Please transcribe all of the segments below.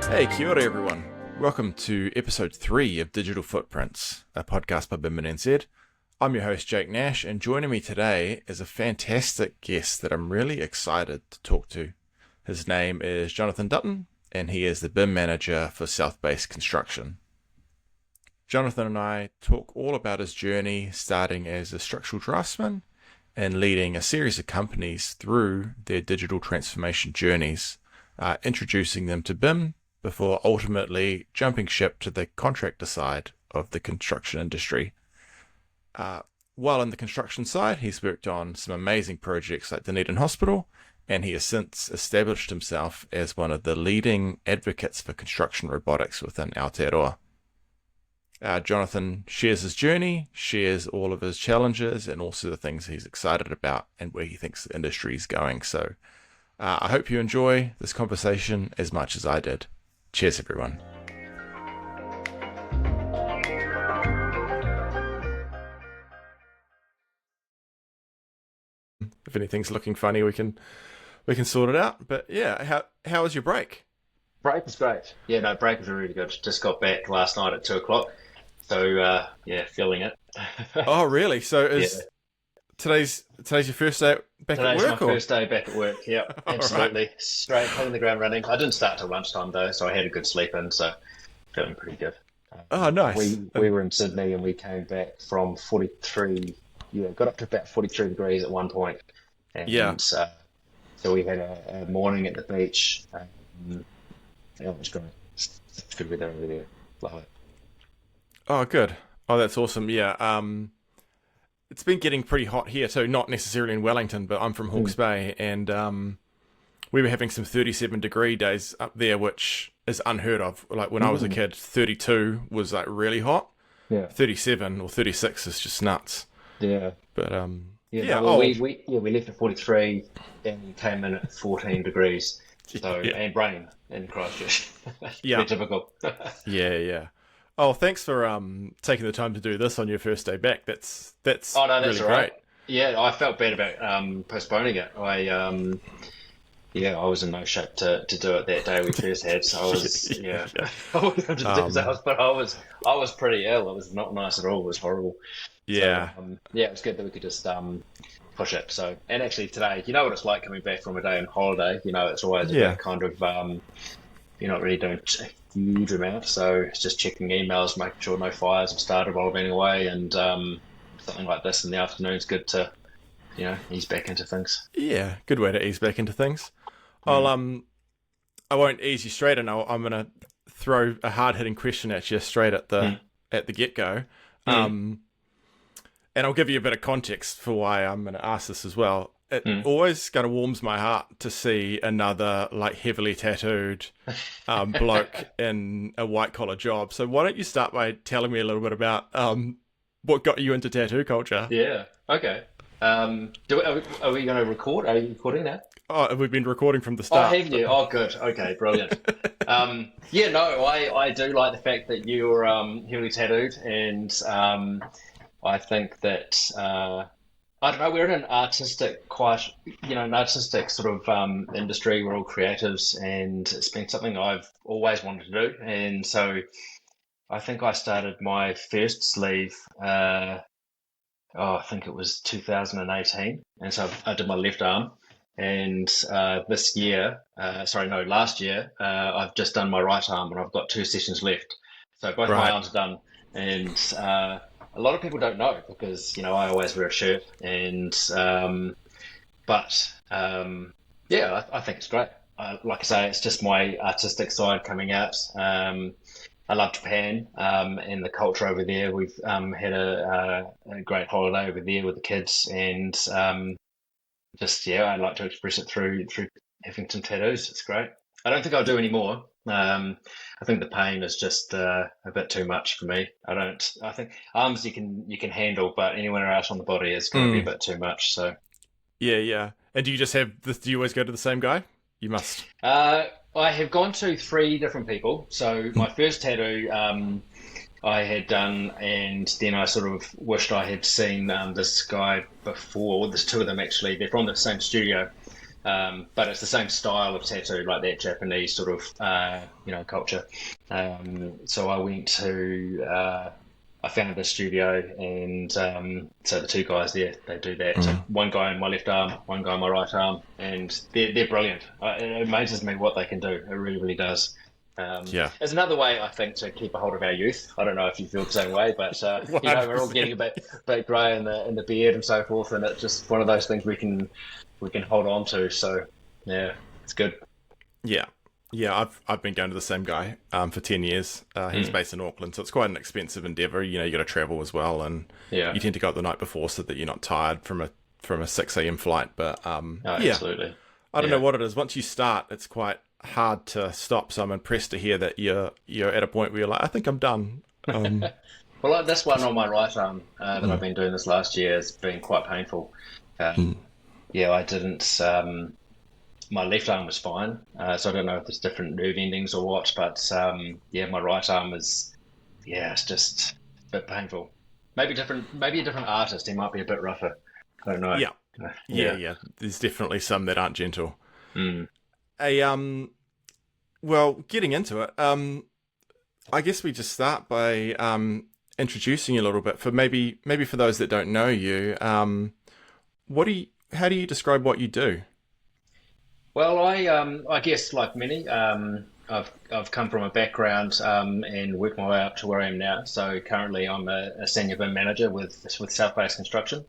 Hey, kia ora everyone. Welcome to episode 3 of Digital Footprints, a podcast by BIMinNZ. I'm your host, Jake Nash, and joining me today is a fantastic guest that I'm really excited to talk to. His name is Jonathan Dutton, and he is the BIM Manager for Southbase Construction. Jonathan and I talk all about his journey starting as a structural draftsman and leading a series of companies through their digital transformation journeys, introducing them to BIM before ultimately jumping ship to the contractor side of the construction industry. While in the construction side, he's worked on some amazing projects like Dunedin Hospital, and he has since established himself as one of the leading advocates for construction robotics within Aotearoa. Jonathan shares his journey, shares all of his challenges, and also the things he's excited about and where he thinks the industry is going. So I hope you enjoy this conversation as much as I did. Cheers, everyone. If anything's looking funny, we can sort it out. But yeah, how was your break? Break was great. Yeah, no, break was really good. Just got back last night at 2:00. So feeling it. Oh, really? So today's your first day back at work? Today's my first day back at work. Yep, absolutely. Right. Straight hitting the ground running. I didn't start till lunchtime though, so I had a good sleep in, so feeling pretty good. Oh, nice. We were in Sydney and we came back from 43. Yeah, got up to about 43 degrees at one point. And, so we had a morning at the beach. It was great. It's good weather over there. Love it. Oh, good. Oh, that's awesome. Yeah. It's been getting pretty hot here, so not necessarily in Wellington, but I'm from Hawke's Bay, and we were having some 37-degree days up there, which is unheard of. Like when I was a kid, 32 was like really hot. Yeah. 37 or 36 is just nuts. Yeah. But we left at 43 and came in at 14 degrees. So and rain in Christchurch. Pretty typical. Yeah. Oh, thanks for taking the time to do this on your first day back. That's that's really all right. Great. Yeah, I felt bad about postponing it. I was in no shape to do it that day we first had. So I was I wasn't going to do that, but I was pretty ill. It was not nice at all. It was horrible. Yeah. So, it was good that we could just push it. So, and actually today, you know what it's like coming back from a day on holiday. You know, it's always a bit kind of you're not really doing a huge amount, so it's just checking emails, making sure no fires have started while I've been away, and something like this in the afternoon is good to, ease back into things. Yeah, good way to ease back into things. I won't ease you straight, and I'm going to throw a hard-hitting question at you straight at the get-go. And I'll give you a bit of context for why I'm going to ask this as well. It always kind of warms my heart to see another like heavily tattooed bloke in a white collar job. So why don't you start by telling me a little bit about what got you into tattoo culture? Yeah. Okay. Are we going to record? Are you recording now? Oh, we've been recording from the start. Oh, have you? Oh, good. Okay, brilliant. I do like the fact that you're heavily tattooed, and I think that. I don't know, we're in an artistic sort of industry. We're all creatives, and it's been something I've always wanted to do. And so I think I started my first sleeve, I think it was 2018. And so I did my left arm. And last year, I've just done my right arm, and I've got 2 sessions left. So both my arms are done. And a lot of people don't know because, I always wear a shirt and, I think it's great. Like I say, it's just my artistic side coming out. I love Japan, and the culture over there. We've, had a great holiday over there with the kids, and, I like to express it through having some tattoos. It's great. I don't think I'll do any more. I think the pain is just a bit too much for me. I think arms you can handle, but anywhere else on the body is going to be a bit too much. So yeah. And do you just have this? Do you always go to the same guy? You must. I have gone to 3 different people. So my first tattoo I had done, and then I sort of wished I had seen this guy before. There's 2 of them actually. They're from the same studio. But it's the same style of tattoo, like that Japanese sort of culture. So I went to I found the studio, and so the two guys there, they do that. So one guy on my left arm, one guy on my right arm, and they're brilliant. It amazes me what they can do. It really, really does. Yeah. It's another way, I think, to keep a hold of our youth. I don't know if you feel the same way, but we're all getting a bit grey in the beard and so forth, and it's just one of those things we can hold on to. So yeah, it's good. Yeah. Yeah, I've been going to the same guy for 10 years. He's based in Auckland, so it's quite an expensive endeavour. You know, you got to travel as well, and you tend to go up the night before so that you're not tired from a 6 a.m. flight. But Absolutely. I don't know what it is. Once you start, it's quite hard to stop. So I'm impressed to hear that you're at a point where you're like, I think I'm done. Well, this one on my right arm that I've been doing this last year has been quite painful. Yeah, I didn't. My left arm was fine, so I don't know if there's different nerve endings or what, but my right arm is, it's just a bit painful. Maybe a different artist. He might be a bit rougher. I don't know. Yeah. There's definitely some that aren't gentle. Mm. Well, getting into it, I guess we just start by introducing you a little bit for maybe for those that don't know you. How do you describe what you do? Well, I guess like many, I've come from a background and worked my way up to where I am now. So currently, I'm a senior BIM manager with Southbase Construction.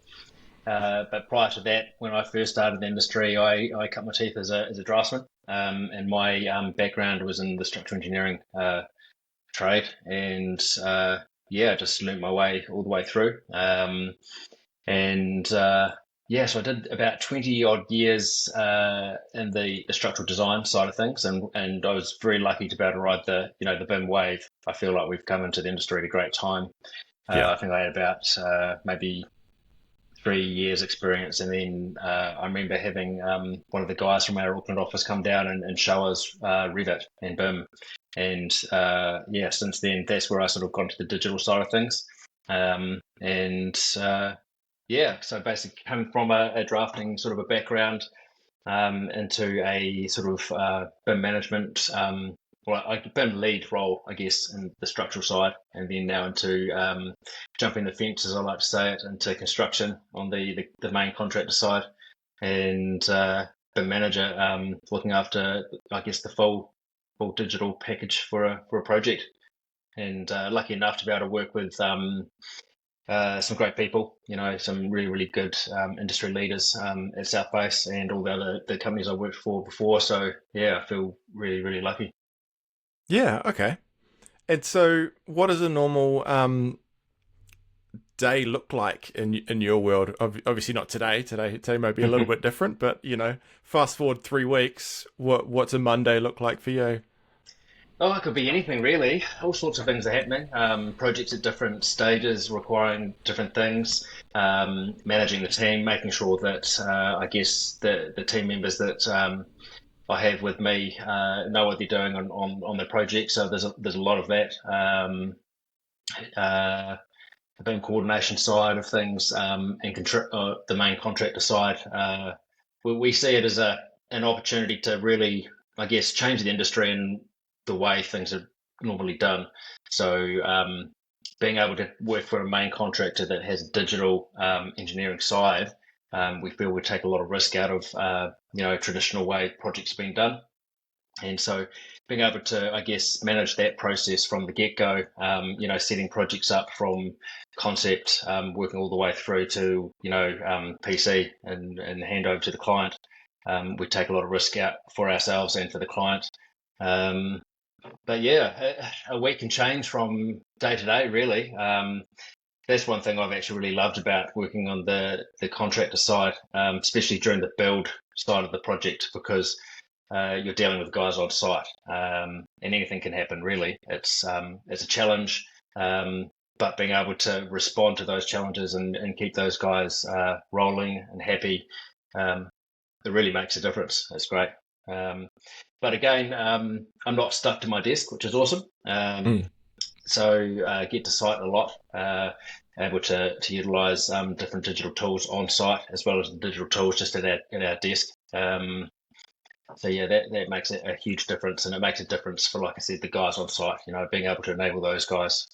But prior to that, when I first started in the industry, I cut my teeth as a draftsman, and my background was in the structural engineering trade, and just learnt my way all the way through. So I did about 20 odd years in the structural design side of things, and I was very lucky to be able to ride the BIM wave. I feel like we've come into the industry at a great time. I think I had about maybe 3 years experience, and then I remember having one of the guys from our Auckland office come down and show us Revit and BIM, and since then that's where I sort of got into the digital side of things, so basically coming from a drafting sort of a background into a sort of BIM management, BIM lead role, I guess, in the structural side, and then now into jumping the fence, as I like to say it, into construction on the main contractor side, and BIM manager, looking after, I guess, the full digital package for a project, and lucky enough to be able to work with some great people, some really, really good industry leaders at Southbase and all the companies I worked for before. So I feel really, really lucky. Yeah. Okay. And so, what does a normal day look like in your world? Obviously, not today. Today might be a little bit different, but fast forward 3 weeks. What's a Monday look like for you? Oh, it could be anything really. All sorts of things are happening. Projects at different stages requiring different things. Managing the team, making sure that I guess the team members that I have with me know what they're doing on the project. So there's a lot of that. The BIM coordination side of things, and the main contractor side. We see it as an opportunity to really, I guess, change the industry and the way things are normally done. So being able to work for a main contractor that has a digital engineering side, we feel we take a lot of risk out of traditional way projects being done. And so being able to, I guess, manage that process from the get-go, setting projects up from concept, working all the way through to, PC and handover to the client. We take a lot of risk out for ourselves and for the client. But a week can change from day to day, really. That's one thing I've actually really loved about working on the contractor side, especially during the build side of the project, because you're dealing with guys on site, and anything can happen, really. It's a challenge, but being able to respond to those challenges and keep those guys rolling and happy, it really makes a difference. It's great. But again, I'm not stuck to my desk, which is awesome. So I get to site a lot, able to utilize different digital tools on site, as well as the digital tools just at our desk. So yeah, that makes a huge difference, and it makes a difference for, like I said, the guys on site. Being able to enable those guys.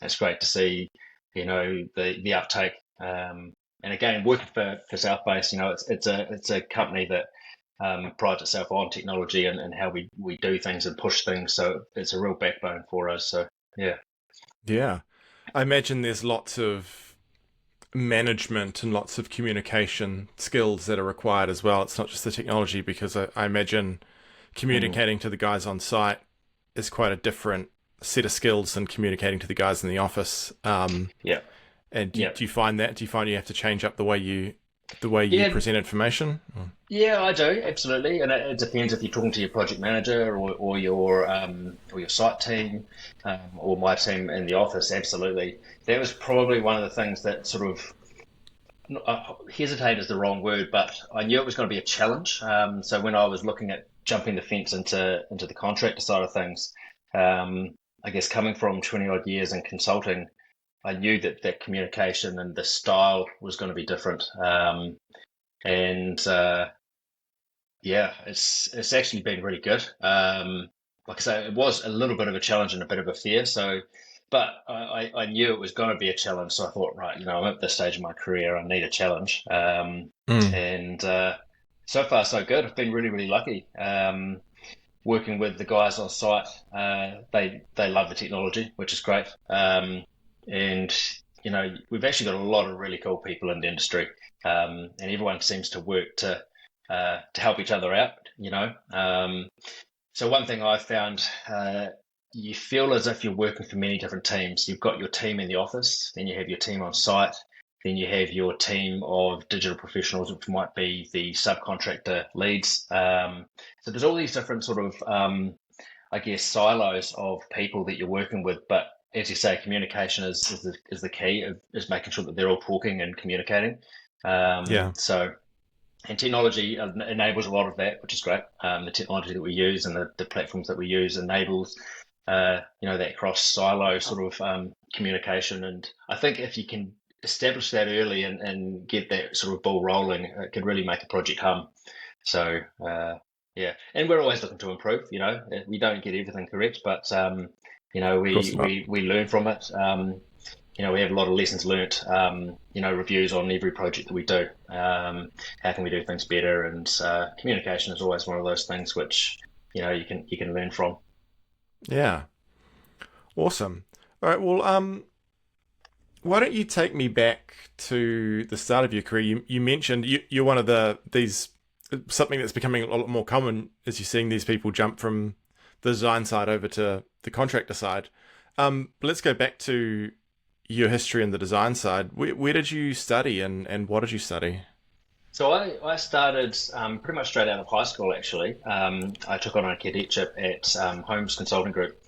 It's great to see, the uptake. And again, working for Southbase, it's a company that prides itself on technology and how we do things and push things. So it's a real backbone for us. So yeah. Yeah. I imagine there's lots of management and lots of communication skills that are required as well. It's not just the technology, because I imagine Mm. communicating to the guys on site is quite a different set of skills than communicating to the guys in the office. Yeah. And Yeah. do you find that? Do you find you have to change up the way you Yeah. present information? Yeah, I do, absolutely, and it depends if you're talking to your project manager or your site team, or my team in the office. Absolutely, that was probably one of the things that sort of hesitate is the wrong word, but I knew it was going to be a challenge. So when I was looking at jumping the fence into the contractor side of things, I guess coming from 20 odd years in consulting, I knew that communication and the style was going to be different. And Yeah, it's actually been really good. Like I say, it was a little bit of a challenge and a bit of a fear. So, but I knew it was going to be a challenge. So I thought, right, I'm at this stage of my career, I need a challenge. Mm. And So far, so good. I've been really, really lucky. Working with the guys on site, they love the technology, which is great. And we've actually got a lot of really cool people in the industry, and everyone seems to work to help each other out. So one thing I found, you feel as if you're working for many different teams. You've got your team in the office, then you have your team on site, then you have your team of digital professionals, which might be the subcontractor leads. So there's all these different sort of, I guess, silos of people that you're working with. But as you say, communication is the key, is making sure that they're all talking and communicating. Yeah. And technology enables a lot of that, which is great. The technology that we use and the platforms that we use enables, that cross silo sort of communication. And I think if you can establish that early and get that sort of ball rolling, it can really make a project hum. So, yeah, and we're always looking to improve. We don't get everything correct, but Of course we not. we we learn from it. We have a lot of lessons learnt, reviews on every project that we do. How can we do things better? And communication is always one of those things which, you can learn from. Yeah. Awesome. All right. Well, why don't you take me back to the start of your career? You mentioned you're one of these something that's becoming a lot more common as you're seeing these people jump from the design side over to the contractor side. But let's go back to your history in the design side. Where did you study and what did you study? So I started pretty much straight out of high school, actually. I took on a cadetship at Holmes Consulting Group.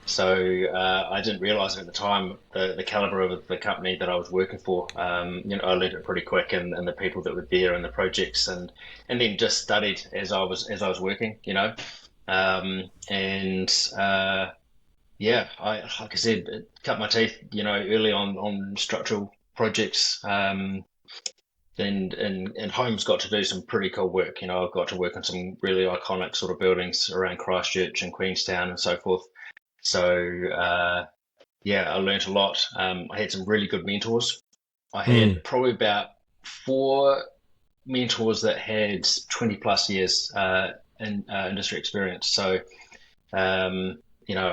So I didn't realize at the time the caliber of the company that I was working for. I learned it pretty quick, and the people that were there and the projects, and then just studied as I was working. And Yeah, like I said, it cut my teeth. Early on structural projects. And Holmes got to do some pretty cool work. I've got to work on some really iconic sort of buildings around Christchurch and Queenstown and so forth. So yeah, I learnt a lot. I had some really good mentors. I Mm. had probably about four mentors that had 20 plus years in industry experience. So I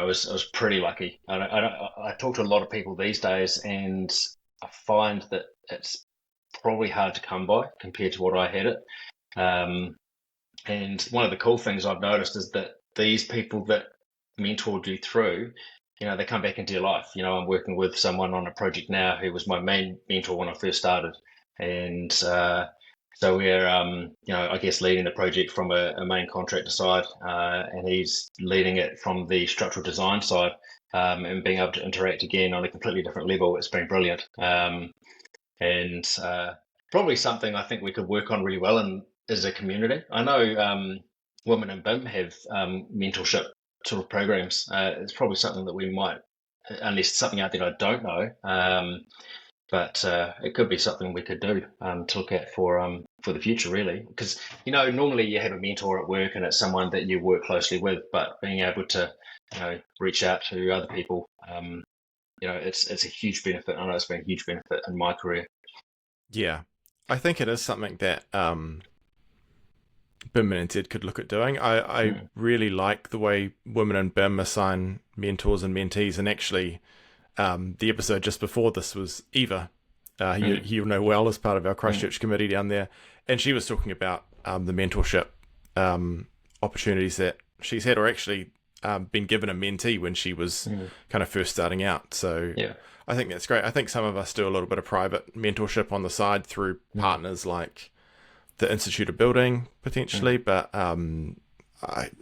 was pretty lucky. I talk to a lot of people these days, and I find that it's probably hard to come by compared to what I had it. Um, and one of the cool things I've noticed is that these people that mentored you through, they come back into your life. I'm working with someone on a project now who was my main mentor when I first started. And so we're, I guess, leading the project from a main contractor side, and he's leading it from the structural design side, and being able to interact again on a completely different level. It's been brilliant. And Probably something I think we could work on really well and as a community. I know women in BIM have mentorship sort of programs. It's probably something that we might, unless it's something out there I don't know. But it could be something we could do to look at for the future, really. Because normally you have a mentor at work, and it's someone that you work closely with. But being able to, reach out to other people, it's a huge benefit. I know it's been a huge benefit in my career. Yeah, I think it is something that BIMinNZ could look at doing. I really like the way women in BIM assign mentors and mentees, and actually the episode just before this was Eva, you'll know well, as part of our Christchurch committee down there, and she was talking about the mentorship opportunities that she's had, or actually been given a mentee when she was kind of first starting out. So Yeah. I think that's great. I think some of us do a little bit of private mentorship on the side through partners like the Institute of Building, potentially, but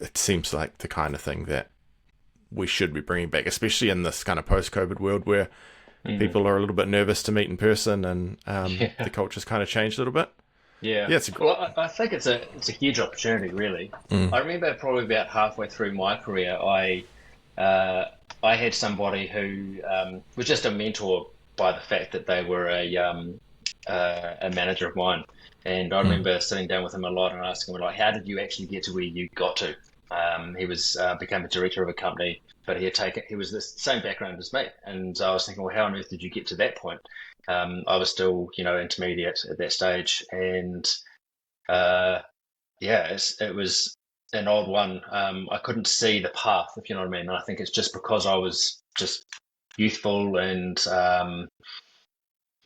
it seems like the kind of thing that we should be bringing back, especially in this kind of post-COVID world where people are a little bit nervous to meet in person, and the culture's kind of changed a little bit. Yeah. Yeah, Well, I think it's a huge opportunity, really. I remember probably about halfway through my career, I had somebody who was just a mentor by the fact that they were a manager of mine, and I remember sitting down with him a lot and asking him, like, how did you actually get to where you got to? He was became a director of a company, but he was the same background as me, and I was thinking, well, how on earth did you get to that point? I was still, intermediate at that stage, and it was an odd one. I couldn't see the path, if you know what I mean. And I think it's just because I was just youthful and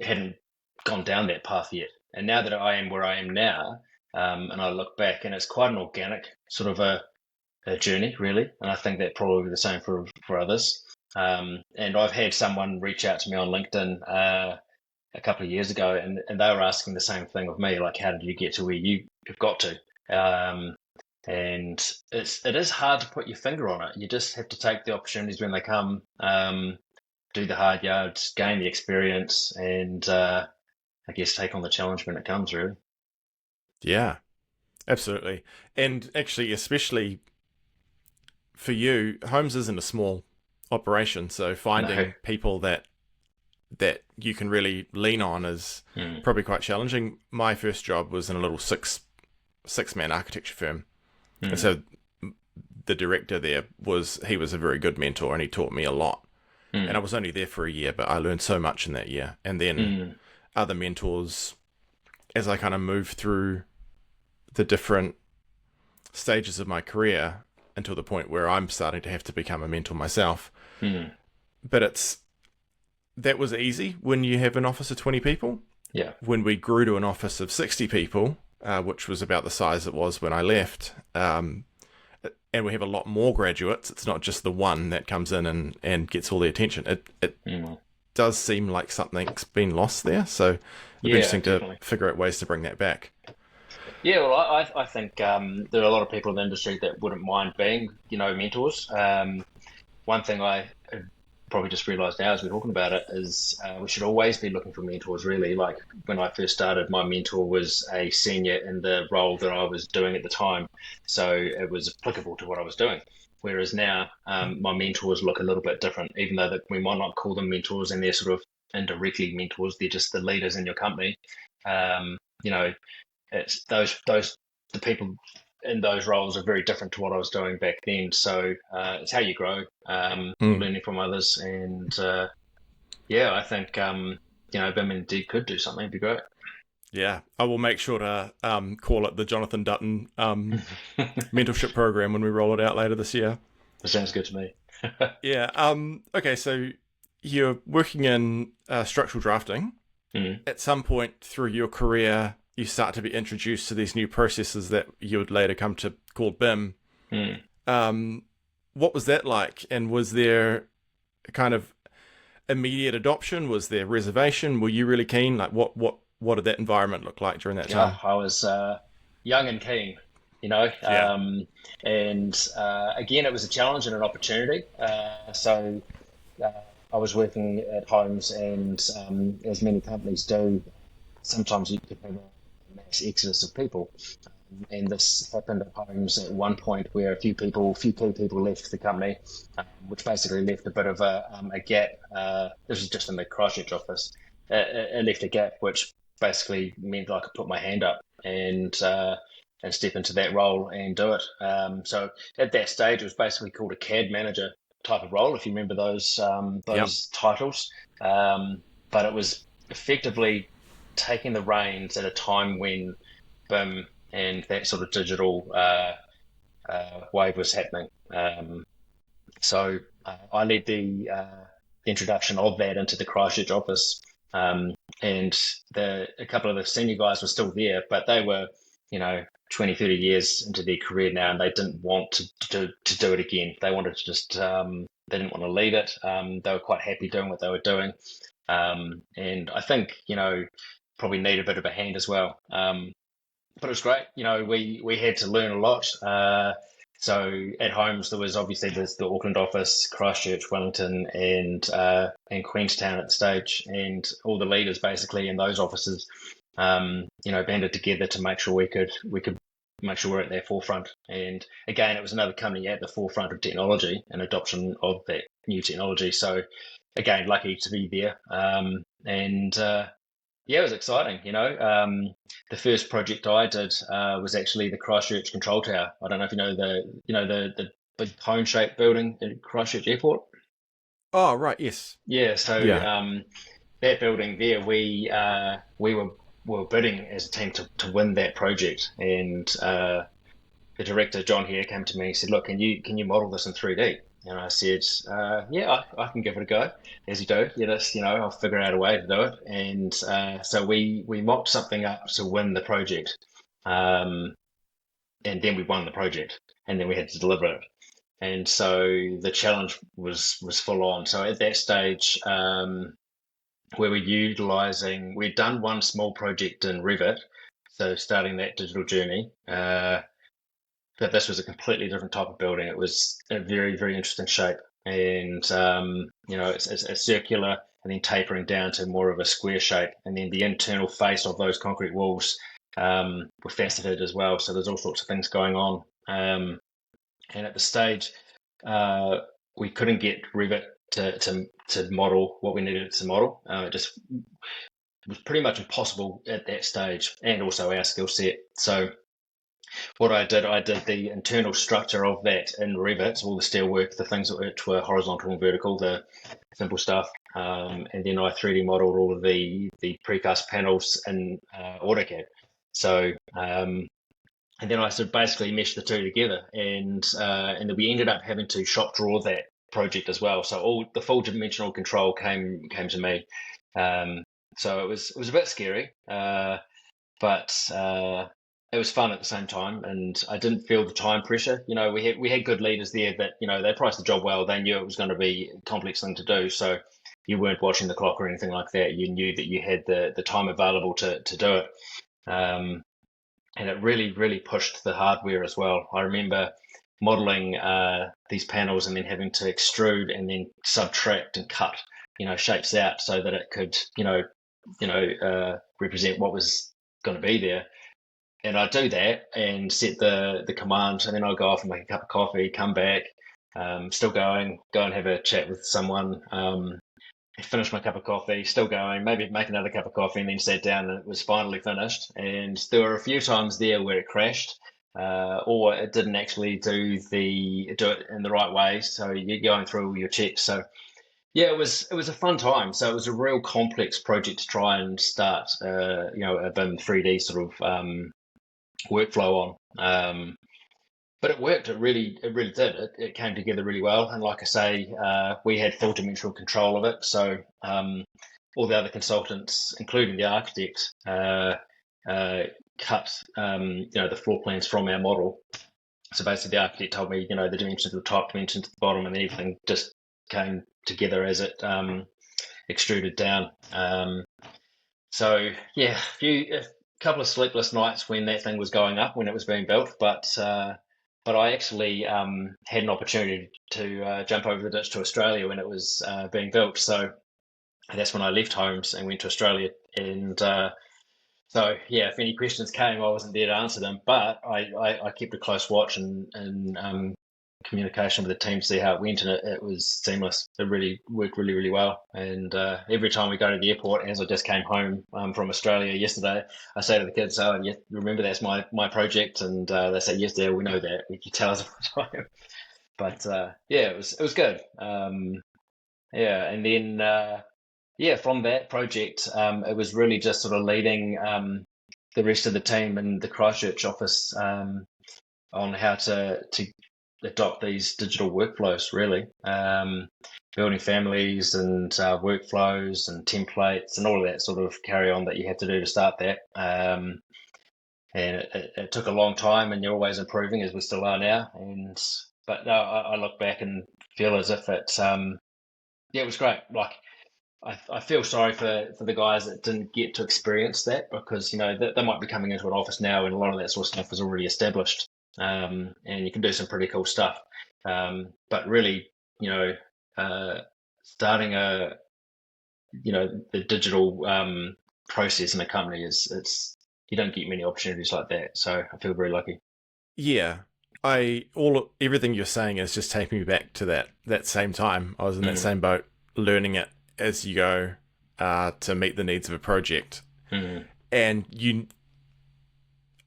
hadn't gone down that path yet. And now that I am where I am now, and I look back, and it's quite an organic sort of a journey, really. And I think that probably the same for others. And I've had someone reach out to me on LinkedIn a couple of years ago, and they were asking the same thing of me, like, how did you get to where you have got to? And it is hard to put your finger on it. You just have to take the opportunities when they come, do the hard yards, gain the experience, and I guess take on the challenge when it comes, really. Yeah, absolutely. And actually, especially for you, Homes isn't a small operation, so finding people that you can really lean on is probably quite challenging. My first job was in a little six-man architecture firm. And so the director there he was a very good mentor, and he taught me a lot. And I was only there for a year, but I learned so much in that year. And then other mentors, as I kind of moved through the different stages of my career until the point where I'm starting to have to become a mentor myself. But that was easy when you have an office of 20 people. Yeah. When we grew to an office of 60 people, which was about the size it was when I left, and we have a lot more graduates. It's not just the one that comes in and gets all the attention. It does seem like something's been lost there. So it'd be interesting to figure out ways to bring that back. Yeah, well, I think there are a lot of people in the industry that wouldn't mind being, mentors. One thing I probably just realised now as we're talking about it is we should always be looking for mentors, really. Like when I first started, my mentor was a senior in the role that I was doing at the time, so it was applicable to what I was doing. Whereas now, my mentors look a little bit different, even though we might not call them mentors, and they're sort of indirectly mentors. They're just the leaders in your company. It's the people in those roles are very different to what I was doing back then. So it's how you grow, learning from others, and I think BIMinNZ could do something. It'd be great. Yeah, I will make sure to call it the Jonathan Dutton mentorship program when we roll it out later this year. That sounds good to me. Yeah. Okay, so you're working in structural drafting. At some point through your career, you start to be introduced to these new processes that you would later come to call BIM. What was that like? And was there a kind of immediate adoption? Was there reservation? Were you really keen? Like what did that environment look like during that time? I was young and keen, and again, it was a challenge and an opportunity. So I was working at Homes, and as many companies do, sometimes you could have a mass exodus of people. And this happened at Homes at one point where a few key people left the company, which basically left a bit of a gap. This was just in the Christchurch office. it left a gap, which basically meant I could put my hand up and step into that role and do it. So at that stage, it was basically called a CAD manager type of role, if you remember Yep. those titles. But it was effectively taking the reins at a time when BIM and that sort of digital wave was happening. So I led the introduction of that into the Christchurch office, and a couple of the senior guys were still there, but they were, 20, 30 years into their career now, and they didn't want to do it again. They wanted to just, they didn't want to leave it. They were quite happy doing what they were doing. And I think, probably need a bit of a hand as well. But it was great. We had to learn a lot. So at Homes, there was obviously the Auckland office, Christchurch, Wellington, and Queenstown at the stage, and all the leaders basically in those offices, banded together to make sure we could make sure we're at their forefront. And again, it was another company at the forefront of technology and adoption of that new technology. So again, lucky to be there. And yeah, it was exciting. The first project I did was actually the Christchurch Control Tower. I don't know if you know the big cone-shaped building at Christchurch Airport. Oh, right. Yes. Yeah, so Yeah. that building there, we were bidding as a team to win that project, and the director John here came to me and said, "Look, can you model this in 3D?" And I said, "Yeah, I can give it a go." As you do, I'll figure out a way to do it. And so we mocked something up to win the project, um, and then we won the project, and then we had to deliver it. And so the challenge was full on. So at that stage, we were utilizing, we'd done one small project in Revit, so starting that digital journey. But this was a completely different type of building. It was a very, very interesting shape. And, it's circular and then tapering down to more of a square shape. And then the internal face of those concrete walls were faceted as well. So there's all sorts of things going on. And at the stage, we couldn't get Revit to model what we needed it to model. It just was pretty much impossible at that stage, and also our skill set. So what I did the internal structure of that in Revit, all the steelwork, the things which were horizontal and vertical, the simple stuff, and then I 3D modeled all of the precast panels in AutoCAD. So and then I sort of basically meshed the two together, and then we ended up having to shop draw that project as well. So all the full dimensional control came to me. So it was a bit scary, but it was fun at the same time, and I didn't feel the time pressure. We had good leaders there that they priced the job well. They knew it was going to be a complex thing to do, so you weren't watching the clock or anything like that. You knew that you had the time available to do it. And it really, really pushed the hardware as well. I remember modeling these panels and then having to extrude and then subtract and cut, shapes out so that it could, represent what was going to be there. And I do that and set the command, and then I'll go off and make a cup of coffee, come back, still going, go and have a chat with someone, finish my cup of coffee, still going, maybe make another cup of coffee, and then sat down, and it was finally finished. And there were a few times there where it crashed, or it didn't actually do it in the right way. So you're going through all your checks. So yeah, it was a fun time. So it was a real complex project to try and start, a BIM 3D sort of workflow on. But it worked. It really did. It came together really well. And like I say, we had full dimensional control of it. So all the other consultants, including the architect, cut the floor plans from our model. So basically, the architect told me, the dimensions at the top, dimensions at the bottom, and then everything just came together as it extruded down. So yeah, a couple of sleepless nights when that thing was going up, when it was being built, but I actually had an opportunity to jump over the ditch to Australia when it was being built. So that's when I left Homes and went to Australia. And so yeah, if any questions came, I wasn't there to answer them, but I kept a close watch and communication with the team, see how it went, and it was seamless. It really worked really, really well. And every time we go to the airport, as I just came home from Australia yesterday, I say to the kids, "Oh, yeah, remember that's my project?" And they say, "Yes, Dad, we know that. You tell us all the time." But yeah, it was good. Yeah, and then yeah, from that project, it was really just sort of leading the rest of the team in the Christchurch office on how to adopt these digital workflows, really. Building families and workflows and templates and all of that sort of carry on that you had to do to start that. And it took a long time, and you're always improving, as we still are now. But no, I look back and feel as if yeah, it was great. Like I feel sorry for the guys that didn't get to experience that, because they might be coming into an office now and a lot of that sort of stuff is already established, and you can do some pretty cool stuff. But really, starting the digital process in a company it's you don't get many opportunities like that. So I feel very lucky. Yeah. Everything you're saying is just taking me back to that same time. I was in that same boat, learning it as you go to meet the needs of a project. And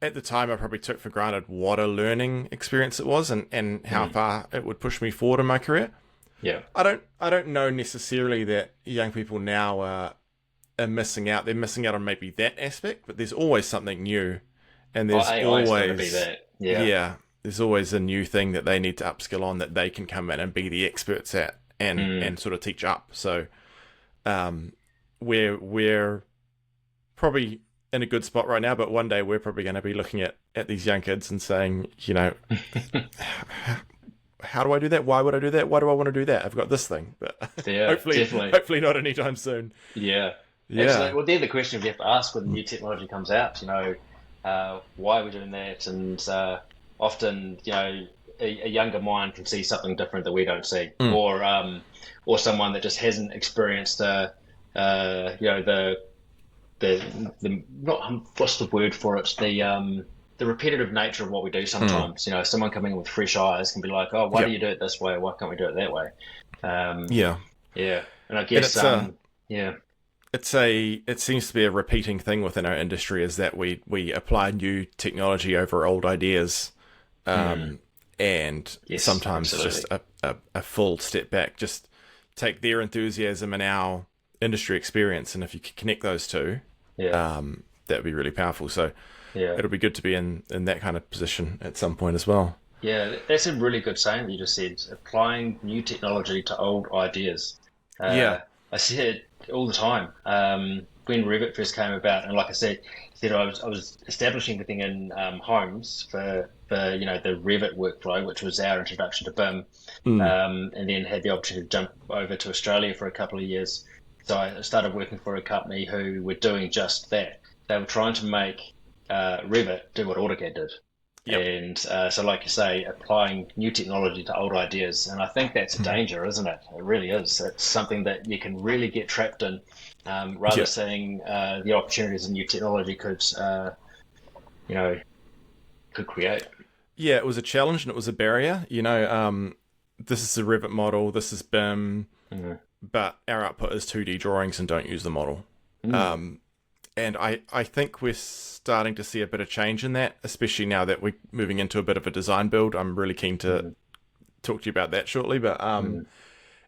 at the time, I probably took for granted what a learning experience it was, and how far it would push me forward in my career. Yeah. I don't know necessarily that young people now are missing out. They're missing out on maybe that aspect, but there's always something new, and there's AI is going to be that. Yeah, there's always a new thing that they need to upskill on, that they can come in and be the experts at, and sort of teach up. So we're probably in a good spot right now, but one day we're probably going to be looking at these young kids and saying, how do I do that? Why would I do that? Why do I want to do that? I've got this thing, but Yeah, definitely. hopefully not anytime soon. Yeah. Yeah. Absolutely. Well, they're the questions you have to ask when new technology comes out. Why are we doing that? And often, a younger mind can see something different that we don't see, or someone that just hasn't experienced the not, what's the word for it? The repetitive nature of what we do sometimes. Someone coming in with fresh eyes can be like, "Oh, why do you do it this way? Why can't we do it that way?" Yeah. Yeah, and I guess yeah. It seems to be a repeating thing within our industry, is that we apply new technology over old ideas, and Yes, sometimes absolutely. just a full step back, just take their enthusiasm and our industry experience, and if you can connect those two, Yeah. that would be really powerful. So Yeah. it'll be good to be in that kind of position at some point as well. Yeah, that's a really good saying that you just said, applying new technology to old ideas. Yeah. I see it all the time. When Revit first came about, and like I said I was establishing everything in homes for the Revit workflow, which was our introduction to BIM, and then had the opportunity to jump over to Australia for a couple of years. So I started working for a company who were doing just that. They were trying to make Revit do what AutoCAD did. Yep. And so, like you say, applying new technology to old ideas. And I think that's a danger, isn't it? It really is. It's something that you can really get trapped in, rather seeing the opportunities in new technology could create. Yeah, it was a challenge and it was a barrier. This is the Revit model, this is BIM, but our output is 2D drawings and don't use the model. And I think we're starting to see a bit of change in that, especially now that we're moving into a bit of a design build. I'm really keen to talk to you about that shortly. But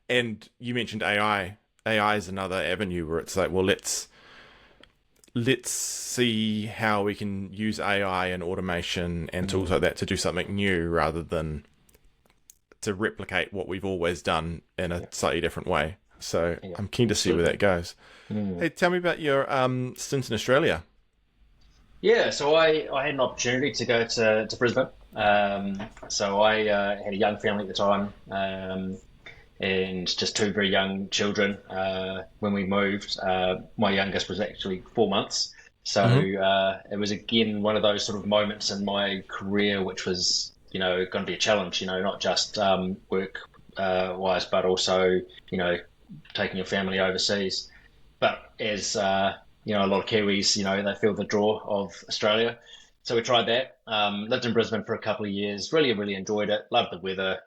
and you mentioned AI. AI is another avenue where it's like, well, let's see how we can use AI and automation and tools like that to do something new, rather than to replicate what we've always done in a slightly different way. So I'm keen to see where that goes. Hey, tell me about your stint in Australia. Yeah, so I had an opportunity to go to Brisbane. So I had a young family at the time, and just two very young children. When we moved, my youngest was actually 4 months. So it was again one of those sort of moments in my career which was, going to be a challenge. Not just work wise, but also, taking your family overseas. But as a lot of Kiwis, they feel the draw of Australia. So we tried that. Lived in Brisbane for a couple of years. Really, really enjoyed it. Loved the weather.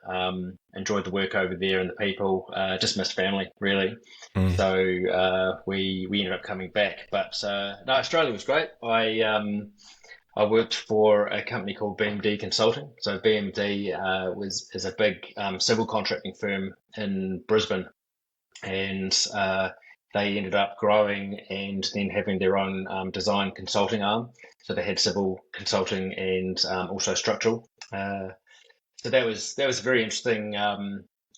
Enjoyed the work over there and the people. Just missed family, really. Mm. So we ended up coming back. But no, Australia was great. I worked for a company called BIMD Consulting. So BMD is a big civil contracting firm in Brisbane, and they ended up growing and then having their own design consulting arm. So they had civil consulting and also structural. So that was a very interesting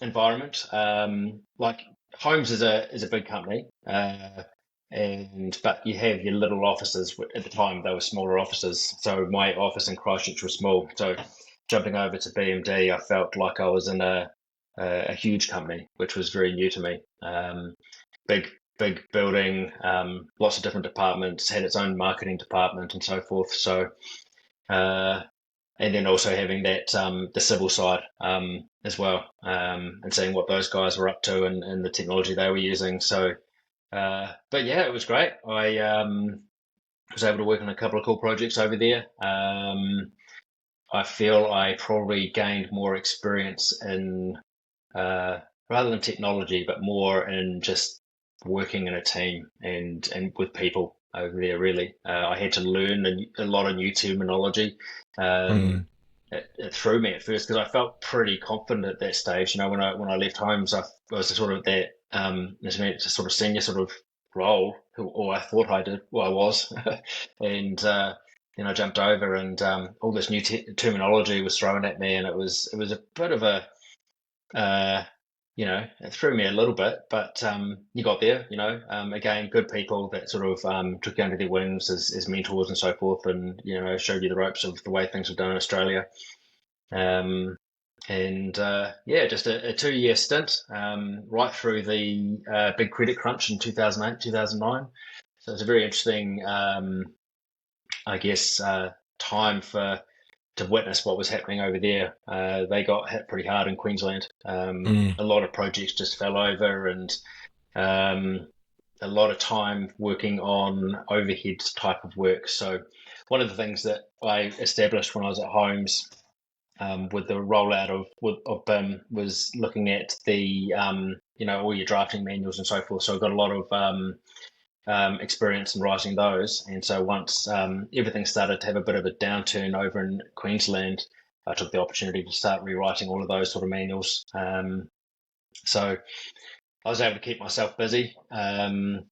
environment. Like Homes is a big company, and but you have your little offices. At the time, they were smaller offices. So my office in Christchurch was small. So jumping over to BMD, I felt like I was in a huge company, which was very new to me. Big big building, lots of different departments, had its own marketing department and so forth. So uh, and then also having that the civil side as well, and seeing what those guys were up to and the technology they were using. So, but yeah, it was great. I was able to work on a couple of cool projects over there. I feel I probably gained more experience in rather than technology, but more in just working in a team and with people over there. Really, I had to learn a lot of new terminology. Um, Mm. it threw me at first because I felt pretty confident at that stage. You know, when I left Homes, I was sort of that it's a sort of senior sort of role, or I thought I did. Well, I was, and then I jumped over, and all this new terminology was thrown at me, and it was a bit of a uh, it threw me a little bit, but you got there. Again, good people that sort of took you under their wings as mentors and so forth, and showed you the ropes of the way things were done in Australia. Um, and yeah, just a 2 year stint, right through the big credit crunch in 2008, 2009. So it's a very interesting, I guess, time to witness what was happening over there. They got hit pretty hard in Queensland. Mm. A lot of projects just fell over, and um, a lot of time working on overhead type of work. So one of the things that I established when I was at Homes, with the rollout of BIM, was looking at the all your drafting manuals and so forth. So I got a lot of experience in writing those. And so once everything started to have a bit of a downturn over in Queensland, I took the opportunity to start rewriting all of those sort of manuals. So I was able to keep myself busy, and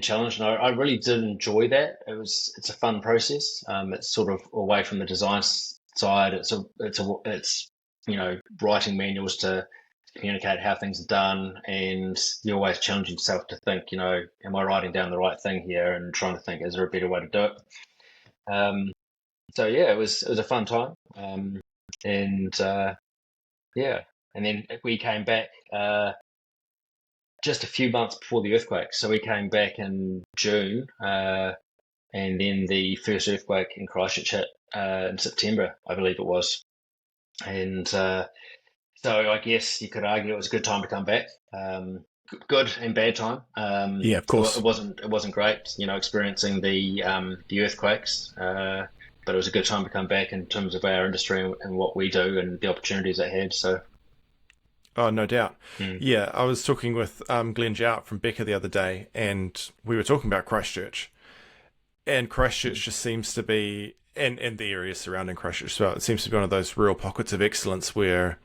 challenged. And I really did enjoy that. It's a fun process. It's sort of away from the design side. It's writing manuals to communicate how things are done, and you're always challenging yourself to think, am I writing down the right thing here, and trying to think, is there a better way to do it? So yeah, it was a fun time, and yeah, and then we came back just a few months before the earthquake. So we came back in June, and then the first earthquake in Christchurch hit in September, I believe it was, and so I guess you could argue it was a good time to come back. Good and bad time. Yeah, of So it course. wasn't great, experiencing the earthquakes. But it was a good time to come back in terms of our industry and what we do and the opportunities it had. So, Oh, no doubt. mm, Yeah, I was talking with Glenn Jout from Becca the other day, and we were talking about Christchurch. And mm, Christchurch just seems to be, and the area surrounding Christchurch as well, it seems to be one of those real pockets of excellence where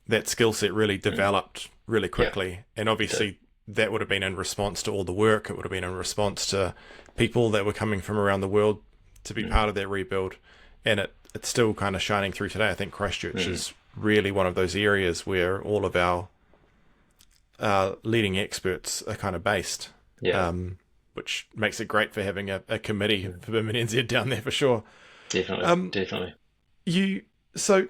that skill set really mm. developed really Yeah, quickly. And did. obviously, that would have been in response to all the work. It would have been in response to people that were coming from around the world to be Mm, part of that rebuild. And it's still kind of shining through today. I think Christchurch mm. is really one of those areas where all of our leading experts are kind of based, Yeah, which makes it great for having a committee mm. for BIMinNZ down there for sure. Definitely, Um, definitely. you so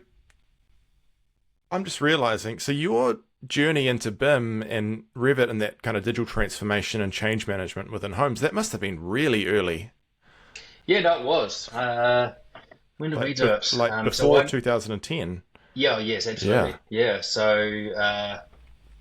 I'm just realizing, so your journey into BIM and Revit and that kind of digital transformation and change management within homes, that must have been really early, Yeah, that was. When did we do it? like So before 2010. yeah, yes, Yeah. absolutely. Yeah. So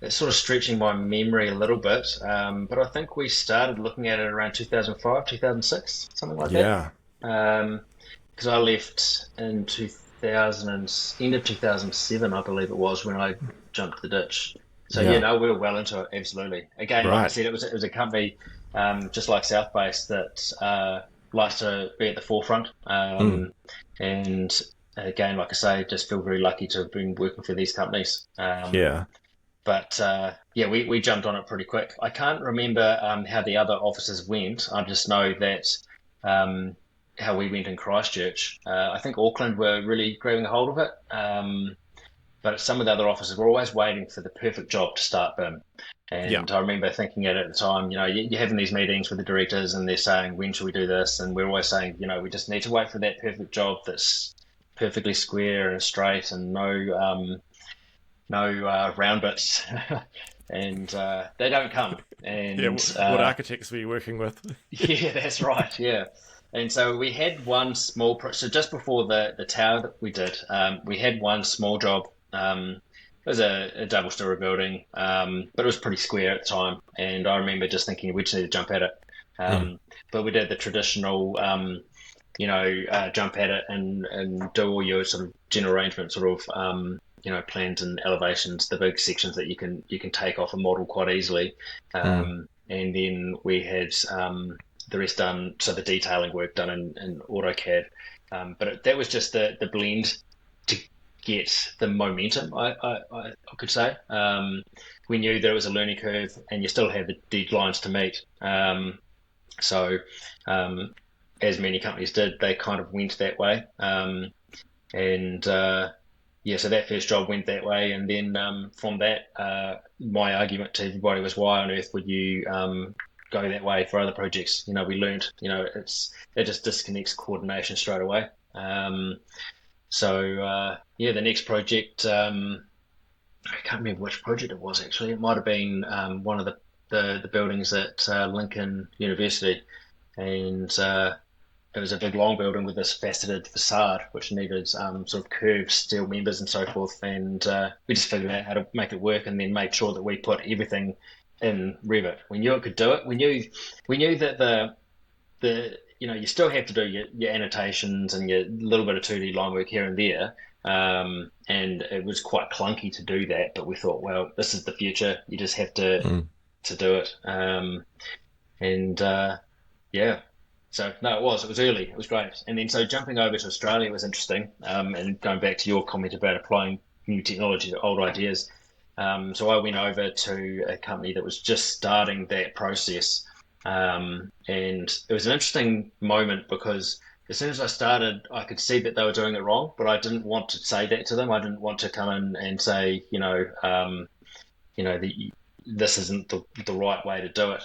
it's sort of stretching my memory a little bit, but I think we started looking at it around 2005, 2006, something like that. Yeah. because I left in 2000 end of 2007, I believe it was when I jumped the ditch. So yeah, Yeah. no, we were well into it. Absolutely. Again, like I Right. said, it was a company just like Southbase that likes to be at the forefront. Mm. And again, like I say, just feel very lucky to have been working for these companies. Yeah. But yeah, we jumped on it pretty quick. I can't remember how the other offices went. I just know that how we went in Christchurch. I think Auckland were really grabbing a hold of it. But some of the other offices were always waiting for the perfect job to start BIM. Yeah. And I remember thinking it at the time, you're having these meetings with the directors and they're saying, when should we do this? And we're always saying, we just need to wait for that perfect job that's perfectly square and straight and no round bits. And they don't come. Yeah. And What architects were you working with? yeah, that's right. Yeah. And so we had one small so just before the tower that we did, we had one small job. It was a double-story building, but it was pretty square at the time. And I remember just thinking we just need to jump at it. Mm. But we did the traditional, jump at it and do all your sort of general arrangement sort of, plans and elevations, the big sections that you can take off a model quite easily. Mm. And then we had the rest done, so the detailing work done in AutoCAD. But that was just the blend to get the momentum, I could say. We knew there was a learning curve and you still had the deadlines to meet. So, as many companies did, they kind of went that way. And yeah, so that first job went that way. And then from that, my argument to everybody was, why on earth would you go that way for other projects? We learned, it just disconnects coordination straight away. So yeah, the next project, I can't remember which project it was actually. It might have been one of the buildings at Lincoln University, and it was a big long building with this faceted facade, which needed sort of curved steel members and so forth. And we just figured out how to make it work, and then made sure that we put everything in Revit. We knew it could do it. We knew that you still have to do your annotations and your little bit of 2D line work here and there. And it was quite clunky to do that, but we thought, well, this is the future. You just have to Mm. to do it. And yeah, so no, it was early. It was great. And then so jumping over to Australia was interesting. And going back to your comment about applying new technology to old ideas. So I went over to a company that was just starting that process. And it was an interesting moment because as soon as I started, I could see that they were doing it wrong, but I didn't want to say that to them. I didn't want to come in and say, this isn't the right way to do it.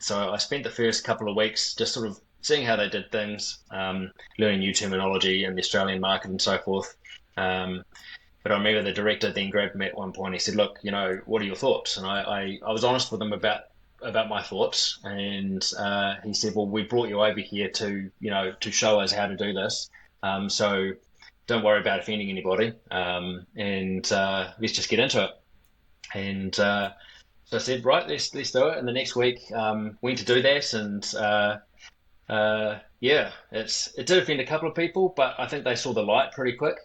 So I spent the first couple of weeks just sort of seeing how they did things, learning new terminology in the Australian market and so forth. But I remember the director then grabbed me at one point. He said, "Look, what are your thoughts?" And I was honest with him about my thoughts, and he said, "Well, we brought you over here to show us how to do this. So don't worry about offending anybody, and let's just get into it." And so I said, "Right, let's do it." And the next week, went to do that, and yeah, it did offend a couple of people, but I think they saw the light pretty quick.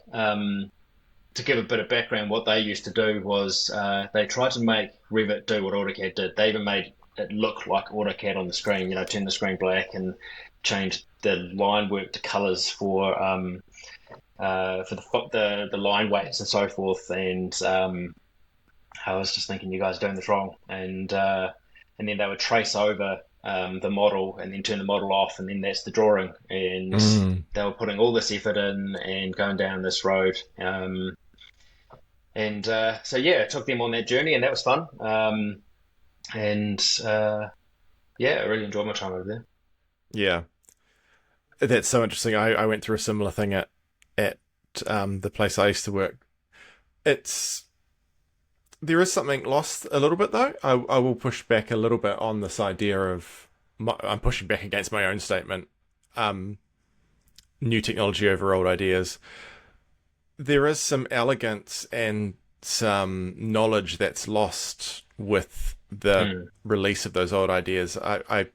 To give a bit of background, what they used to do was they tried to make Revit do what AutoCAD did. They even made it look like AutoCAD on the screen. Turn the screen black and change the line work to colours for the line weights and so forth. And I was just thinking, you guys are doing this wrong. And then they would trace over the model and then turn the model off, and then that's the drawing. And Mm. they were putting all this effort in and going down this road. And so yeah, it took them on that journey, and that was fun. And yeah, I really enjoyed my time over there. Yeah. That's so interesting. I went through a similar thing at the place I used to work. It's There is something lost a little bit though. I will push back a little bit on this idea of I'm pushing back against my own statement. New technology over old ideas. There is some elegance and some knowledge that's lost with the Mm. release of those old ideas. I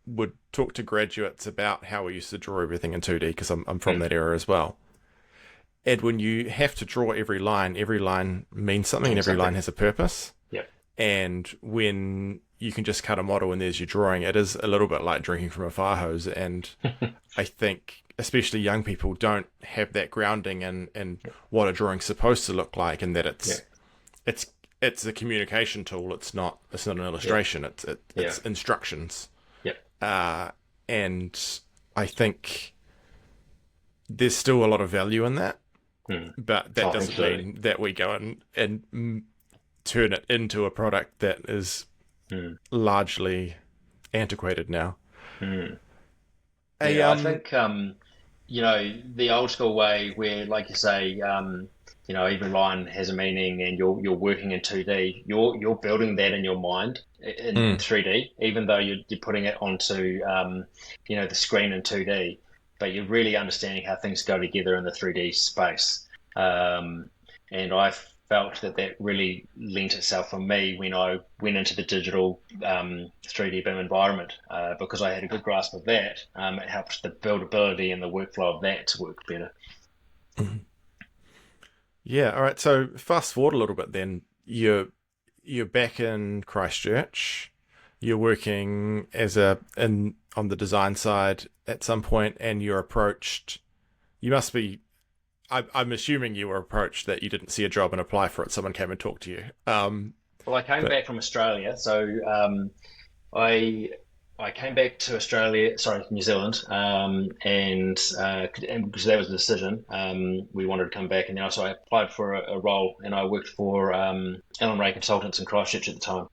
would talk to graduates about how we used to draw everything in 2D, because I'm from that era as well. And when you have to draw every line means something, and every line has a purpose. Yeah. And when you can just cut a model and there's your drawing, it is a little bit like drinking from a fire hose. And I think especially young people don't have that grounding in what a drawing's supposed to look like, and that it's a communication tool. It's not an illustration. Yeah. It's instructions. Yeah. And I think there's still a lot of value in that. But that doesn't mean that we go and turn it into a product that is largely antiquated now. I think the old school way where, like you say, every line has a meaning, and you're working in 2D. You're building that in your mind in 3D, even though you're putting it onto the screen in 2D. But you're really understanding how things go together in the 3D space. And I felt that really lent itself for me when I went into the digital 3D BIM environment, because I had a good grasp of that. It helped the buildability and the workflow of that to work better. Yeah, all right. So fast forward a little bit then. You're back in Christchurch. You're working on the design side at some point, and you're approached. You must be. I'm assuming you were approached that you didn't see a job and apply for it. Someone came and talked to you. Well, I came back from Australia, so I came back to New Zealand, and because that was the decision, we wanted to come back, and then so I applied for a role, and I worked for Allen Ray Consultants in Christchurch at the time.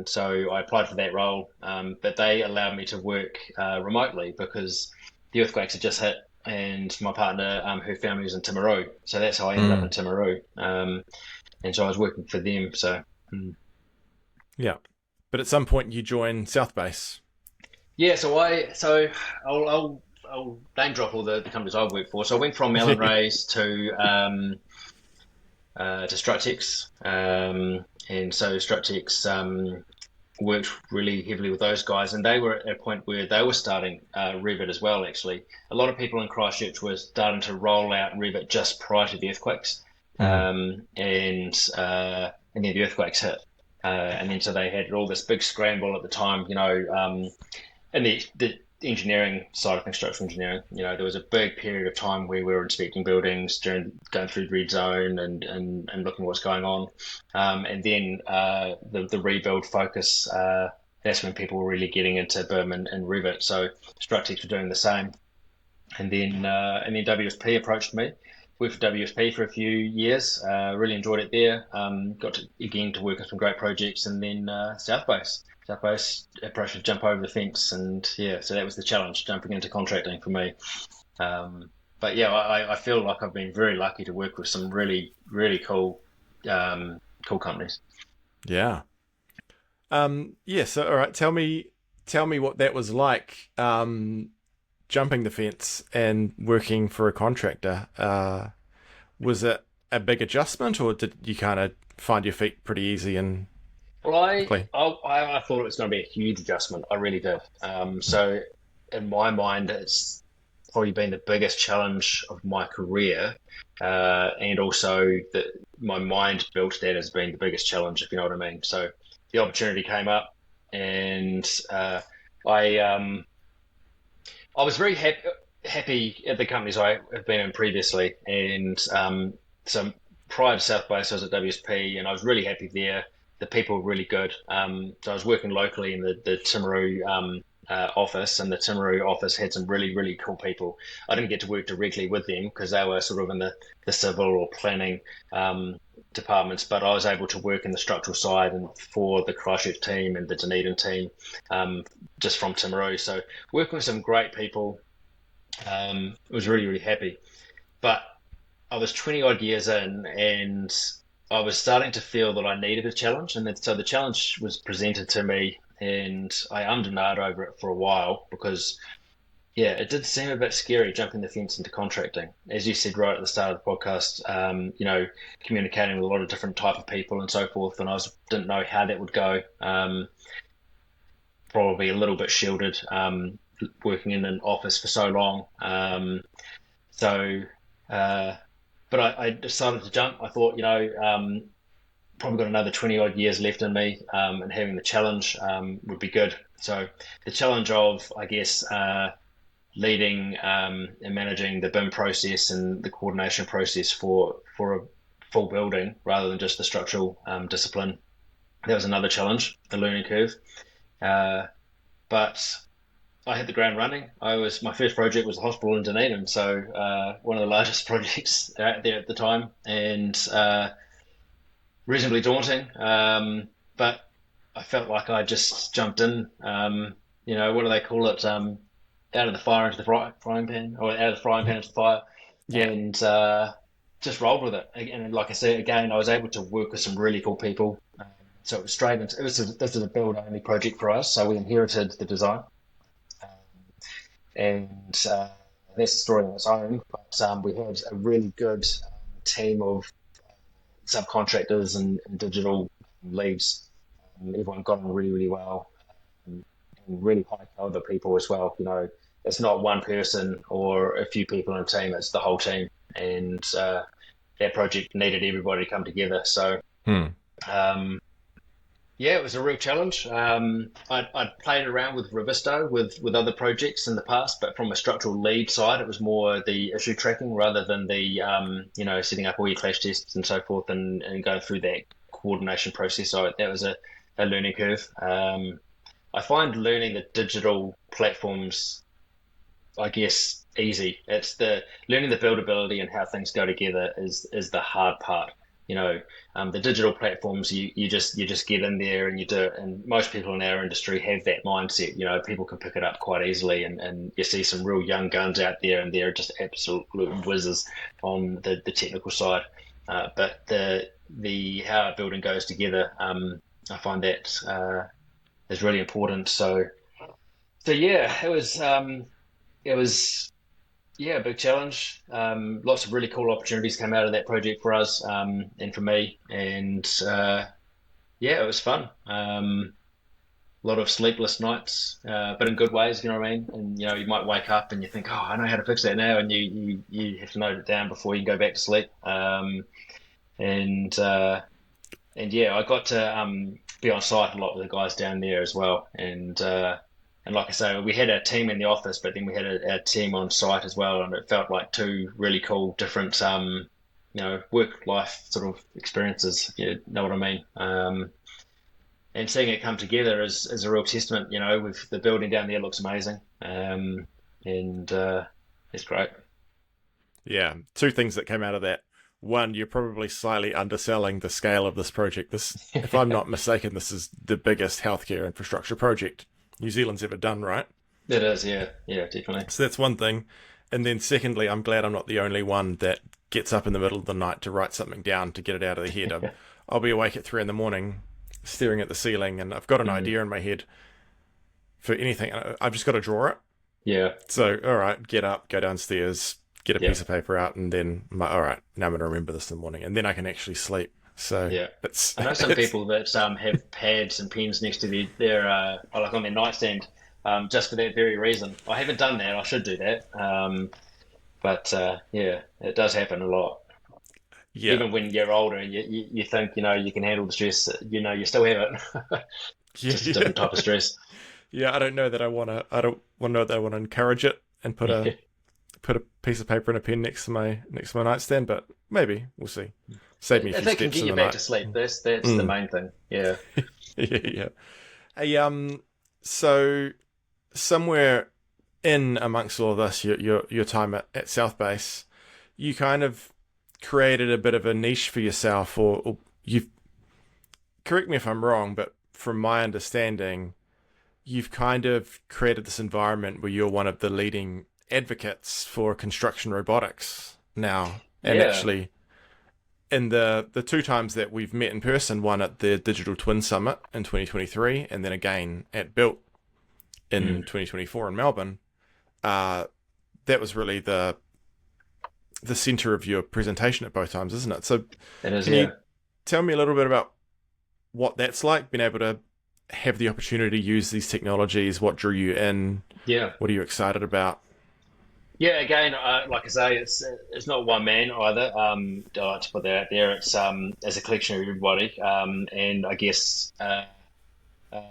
So I applied for that role, but they allowed me to work remotely because the earthquakes had just hit, and my partner, her family was in Timaru, so that's how I ended up in Timaru, and so I was working for them. So yeah, but at some point you joined Southbase. Yeah, so I'll name drop all the companies I've worked for. So I went from Allen Ray's to Robotics, and so Robotics worked really heavily with those guys, and they were at a point where they were starting Revit as well. Actually, a lot of people in Christchurch were starting to roll out Revit just prior to the earthquakes, and then the earthquakes hit, and then so they had all this big scramble at the time, and the engineering side of construction engineering, there was a big period of time where we were inspecting buildings going through red zone and looking at what's going on. And then the rebuild focus, that's when people were really getting into BIM and Revit. So Structex were doing the same. And then WSP approached me. Worked for WSP for a few years, really enjoyed it there. Got to work on some great projects, and then Southbase approached to jump over the fence, and so that was the challenge, jumping into contracting for me. But yeah, I feel like I've been very lucky to work with some really, really cool companies. Yeah. So all right, tell me what that was like, jumping the fence and working for a contractor. Was it a big adjustment, or did you kind of find your feet pretty easy and Well, I thought it was going to be a huge adjustment. I really did. So in my mind, it's probably been the biggest challenge of my career, and also that my mind built that as being the biggest challenge, if you know what I mean. So the opportunity came up, and I was very happy at the companies I have been in previously, and so prior to Southbase, I was at WSP, and I was really happy there. The people were really good. So I was working locally in the Timaru office, and the Timaru office had some really, really cool people. I didn't get to work directly with them because they were sort of in the civil or planning departments, but I was able to work in the structural side and for the Christchurch team and the Dunedin team, just from Timaru. So working with some great people, was really, really happy. But I was 20 odd years in, and I was starting to feel that I needed a challenge, and so the challenge was presented to me, and I ummed and ahed over it for a while because, it did seem a bit scary jumping the fence into contracting. As you said right at the start of the podcast, communicating with a lot of different type of people and so forth, and didn't know how that would go. probably a little bit shielded, working in an office for so long. So, uh, but I decided to jump. I thought, probably got another 20 odd years left in me, and having the challenge would be good. So the challenge of, I guess, leading and managing the BIM process and the coordination process for a full building rather than just the structural discipline. That was another challenge, the learning curve. But I hit the ground running. My first project was the hospital in Dunedin, so one of the largest projects out there at the time, and reasonably daunting. But I felt like I just jumped in. What do they call it? Out of the fire into the frying pan, or out of the frying pan into the fire, Yeah. and just rolled with it. And like I said, again, I was able to work with some really cool people. So it was straight into this is a build only project for us. So we inherited the design, and that's a story on its own. But we had a really good team of subcontractors and digital leads. Everyone got on really, really well, and really high caliber people as well. It's not one person or a few people in a team; it's the whole team. And that project needed everybody to come together. So, yeah, it was a real challenge. I'd played around with Revisto with other projects in the past, but from a structural lead side, it was more the issue tracking rather than the setting up all your clash tests and so forth and going through that coordination process. So that was a learning curve. I find learning the digital platforms, I guess, easy. It's the learning the buildability and how things go together is the hard part. The digital platforms, you just get in there and you do it. And most people in our industry have that mindset. People can pick it up quite easily, and you see some real young guns out there, and they're just absolute whizzes on the technical side. But the how a building goes together, I find that is really important. So yeah, it was yeah, a big challenge. Lots of really cool opportunities came out of that project for us, and for me. And yeah, it was fun. A lot of sleepless nights, but in good ways, you know what I mean? And you might wake up and you think, oh, I know how to fix that now, and you have to note it down before you can go back to sleep. And yeah, I got to be on site a lot with the guys down there as well. And like I say, we had a team in the office, but then we had a team on site as well, and it felt like two really cool, different, work-life sort of experiences. If you know what I mean? And seeing it come together is a real testament. With the building down there looks amazing, and it's great. Yeah. Two things that came out of that. One, you're probably slightly underselling the scale of this project. If I'm not mistaken, this is the biggest healthcare infrastructure project New Zealand's ever done, right? It is, yeah, definitely. So that's one thing. And then secondly, I'm glad I'm not the only one that gets up in the middle of the night to write something down to get it out of the head. I'll be awake at 3 a.m, staring at the ceiling, and I've got an idea in my head for anything. I've just got to draw it. Yeah. So, all right, get up, go downstairs, get a piece of paper out, and then, all right, now I'm going to remember this in the morning. And then I can actually sleep. So yeah, I know some people that have pads and pens next to their like on their nightstand, just for that very reason. I haven't done that. I should do that. But yeah, it does happen a lot. Yeah. Even when you're older, you think you can handle the stress. You still have it. Just a different type of stress. Yeah, I don't know that I want to encourage it and put a piece of paper and a pen next to my nightstand, but maybe we'll see. Save me a few steps in the night. If they can get you back to sleep, that's the main thing. Yeah. yeah. Hey, so somewhere in amongst all of this, your time at Southbase, you kind of created a bit of a niche for yourself, or you've, correct me if I'm wrong, but from my understanding, you've kind of created this environment where you're one of the leading advocates for construction robotics now. And actually, in the 2 times that we've met in person, one at the Digital Twin Summit in 2023, and then again at Built in 2024 in Melbourne, that was really the center of your presentation at both times, isn't it? So it is, can you tell me a little bit about what that's like, being able to have the opportunity to use these technologies? What drew you in? Yeah. What are you excited about? Yeah, again, like I say, it's not one man either. I like to put that out there. It's a collection of everybody, and I guess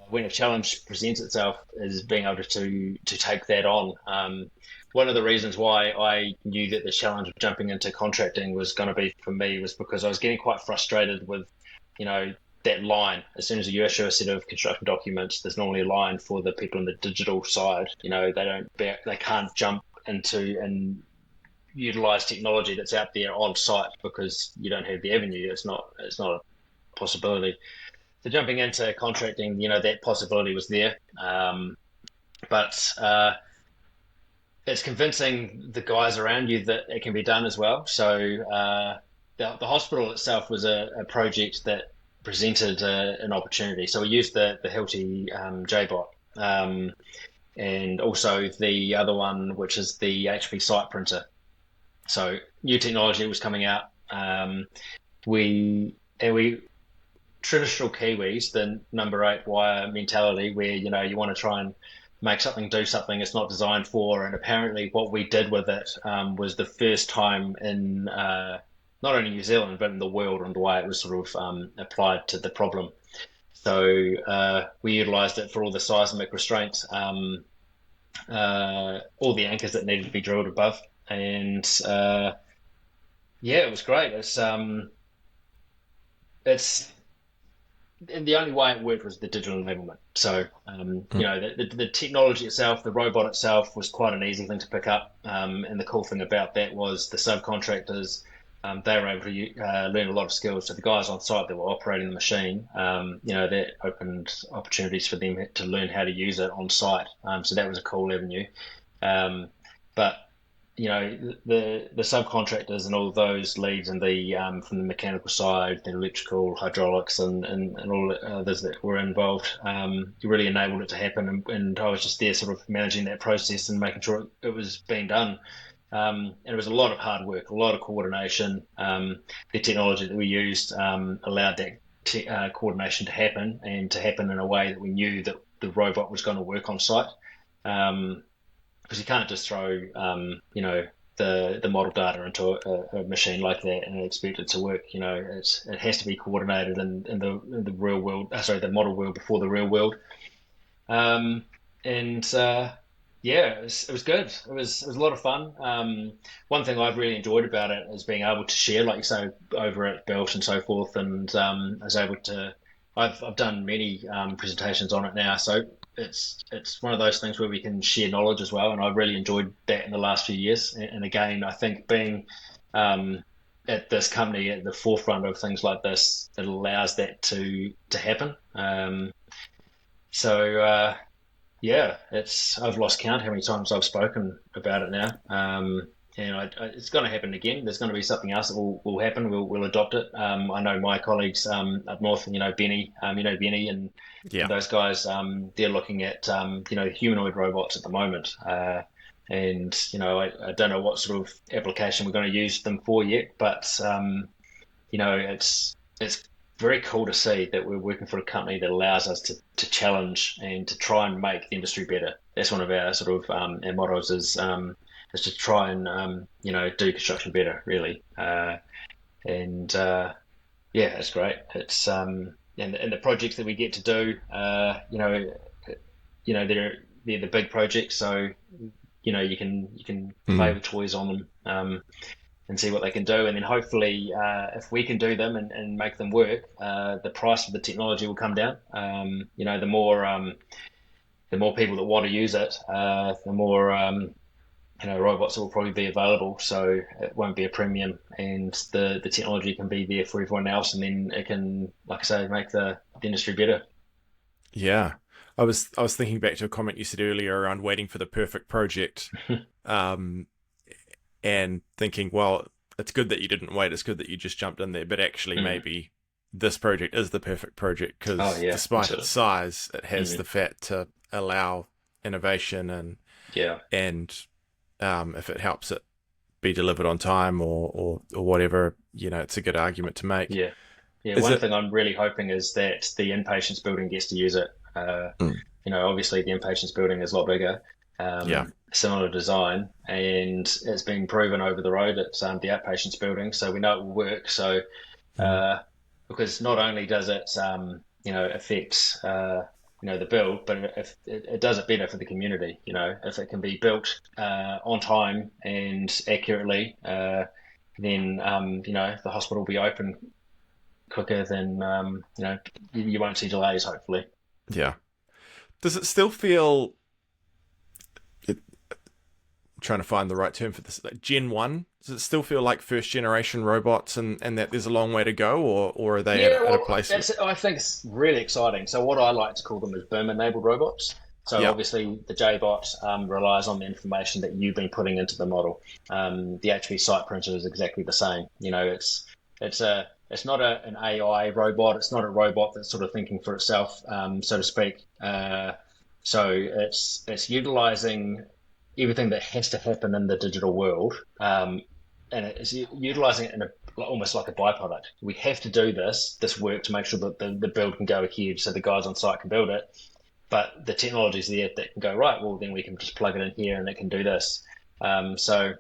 when a challenge presents itself, is being able to take that on. One of the reasons why I knew that the challenge of jumping into contracting was going to be for me was because I was getting quite frustrated with, you know, that line. As soon as you issue a set of construction documents, there's normally a line for the people on the digital side. You know, they can't jump into and utilize technology that's out there on site because you don't have the avenue. It's not a possibility. So jumping into contracting, you know, that possibility was there. But it's convincing the guys around you that it can be done as well. So the hospital itself was a project that presented an opportunity. So we used the Hilti JBot, and also the other one, which is the HP site printer. So new technology was coming out. We traditional Kiwis, the number 8 wire mentality, where you know you want to try and make something do something it's not designed for. And apparently, what we did with it was the first time in not only New Zealand but in the world, and the way it was sort of applied to the problem. So we utilised it for all the seismic restraints, all the anchors that needed to be drilled above, and yeah, it was great. It's and the only way it worked was the digital enablement. So, you know, the technology itself, the robot itself, was quite an easy thing to pick up. And the cool thing about that was the subcontractors, they were able to learn a lot of skills. So the guys on site that were operating the machine, you know, that opened opportunities for them to learn how to use it on site. So that was a cool avenue. But you know, the subcontractors and all of those leads and the from the mechanical side, the electrical, hydraulics, and all the others that were involved, really enabled it to happen. And I was just there sort of managing that process and making sure it was being done. And it was a lot of hard work, a lot of coordination. The technology that we used allowed that coordination to happen, and to happen in a way that we knew that the robot was going to work on site. Because you can't just throw, you know, the model data into a machine like that and expect it to work. You know, it has to be coordinated in the real world. Sorry, the model world before the real world. And yeah, it was good. It was a lot of fun. One thing I've really enjoyed about it is being able to share, like you say, over at Built and so forth. And I was able to. I've done many presentations on it now, so it's one of those things where we can share knowledge as well, and I've really enjoyed that in the last few years. And again, I think being at this company at the forefront of things like this, it allows that to happen. So yeah, I've lost count how many times I've spoken about it now. And it's going to happen again. There's going to be something else that will happen. We'll adopt it. I know my colleagues up north, you know, Benny, and Yeah. those guys, they're looking at, you know, humanoid robots at the moment. And, you know, I don't know what sort of application we're going to use them for yet, but, you know, it's very cool to see that we're working for a company that allows us to challenge and to try and make the industry better. That's one of our sort of our mottos is to try and you know, do construction better, really. And yeah, it's great. It's and the projects that we get to do, you know, they're the big projects, so you know you can play with toys on them and see what they can do, and then hopefully if we can do them and make them work, the price of the technology will come down. You know, the more people that want to use it, the more you know, robots will probably be available, so it won't be a premium, and the technology can be there for everyone else, and then it can, like I say, make the industry better. Yeah. I was thinking back to a comment you said earlier around waiting for the perfect project, and thinking, well, it's good that you didn't wait. It's good that you just jumped in there. But actually, maybe this project is the perfect project because despite absolutely. its size, it has the fat to allow innovation and if it helps it be delivered on time or whatever, you know, it's a good argument to make. Yeah. Is One it? thing I'm really hoping is that the inpatients building gets to use it. Mm. Obviously the inpatients building is a lot bigger, Yeah. similar design, and it's been proven over the road at the outpatients building, so we know it will work. So Mm. because not only does it affect the build, but it does it better for the community. If it can be built on time and accurately, then the hospital will be open quicker. Than you won't see delays, hopefully. Yeah. Does it still feel, trying to find the right term for this, like Gen 1? Does it still feel like first generation robots, and that there's a long way to go, or are they Yeah, at a well, place? I think it's really exciting. So what I like to call them is BIM-enabled robots. So Yeah. obviously the JBot relies on the information that you've been putting into the model. The HV site printer is exactly the same. It's not an AI robot. It's not a robot that's sort of thinking for itself, so to speak. So it's utilizing everything that has to happen in the digital world, and it's utilizing it in almost like a byproduct. We have to do this work to make sure that the build can go ahead, so the guys on site can build it. But the technology's there that can go right. Well, then we can just plug it in here and it can do this. So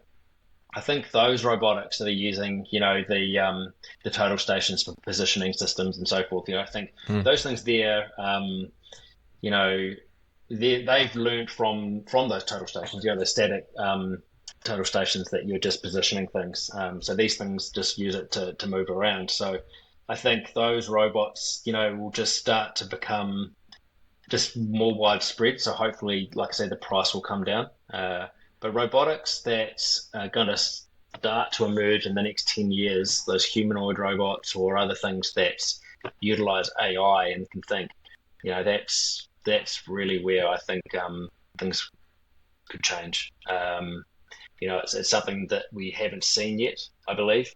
I think those robotics that are using, the total stations for positioning systems and so forth, I think Mm. those things there, you know, they've learned from those total stations, the static total stations that you're just positioning things. So these things just use it to move around. So I think those robots, will just start to become just more widespread. So hopefully, like I say, the price will come down. But robotics that's going to start to emerge in the next 10 years, those humanoid robots or other things that utilize AI and can think, that's really where I think things could change. It's something that we haven't seen yet, I believe.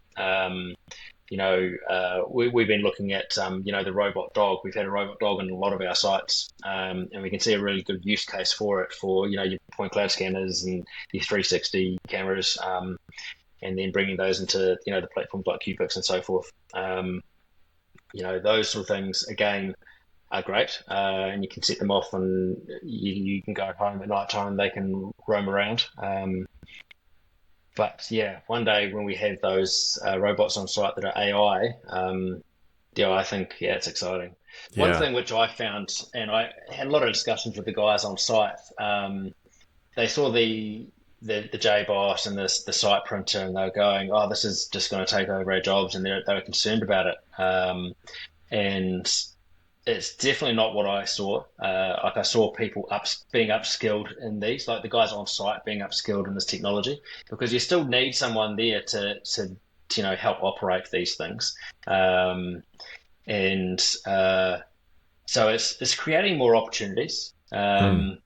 We've been looking at, the robot dog. We've had a robot dog in a lot of our sites, and we can see a really good use case for it for, your point cloud scanners and your 360 cameras, and then bringing those into, the platforms like QPix and so forth. Those sort of things, again, are great, and you can set them off and you can go home at night time, they can roam around. But yeah, one day when we have those robots on site that are AI, I think, it's exciting. One Yeah. thing which I found, and I had a lot of discussions with the guys on site, they saw the JBoss and the site printer, and they were going, "Oh, this is just going to take over our jobs," and they were concerned about it. And it's definitely not what I saw. Like I saw people being upskilled in these, like the guys on site being upskilled in this technology, because you still need someone there to help operate these things. And so it's creating more opportunities. Mm.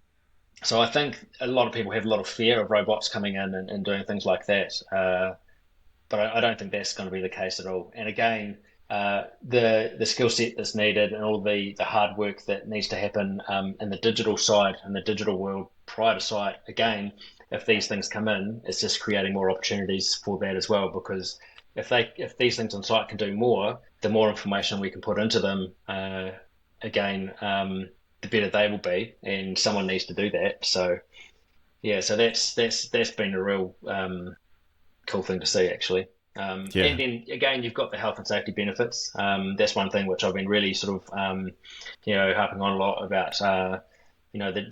So I think a lot of people have a lot of fear of robots coming in and doing things like that. But I don't think that's going to be the case at all. And again, the skill set that's needed and all the hard work that needs to happen in the digital side and the digital world prior to site, again, if these things come in, it's just creating more opportunities for that as well. Because if these things on site can do more, the more information we can put into them, again, the better they will be, and someone needs to do that. So yeah, so that's been a real cool thing to see, actually. Yeah. And then again, you've got the health and safety benefits. That's one thing which I've been really sort of, harping on a lot about. The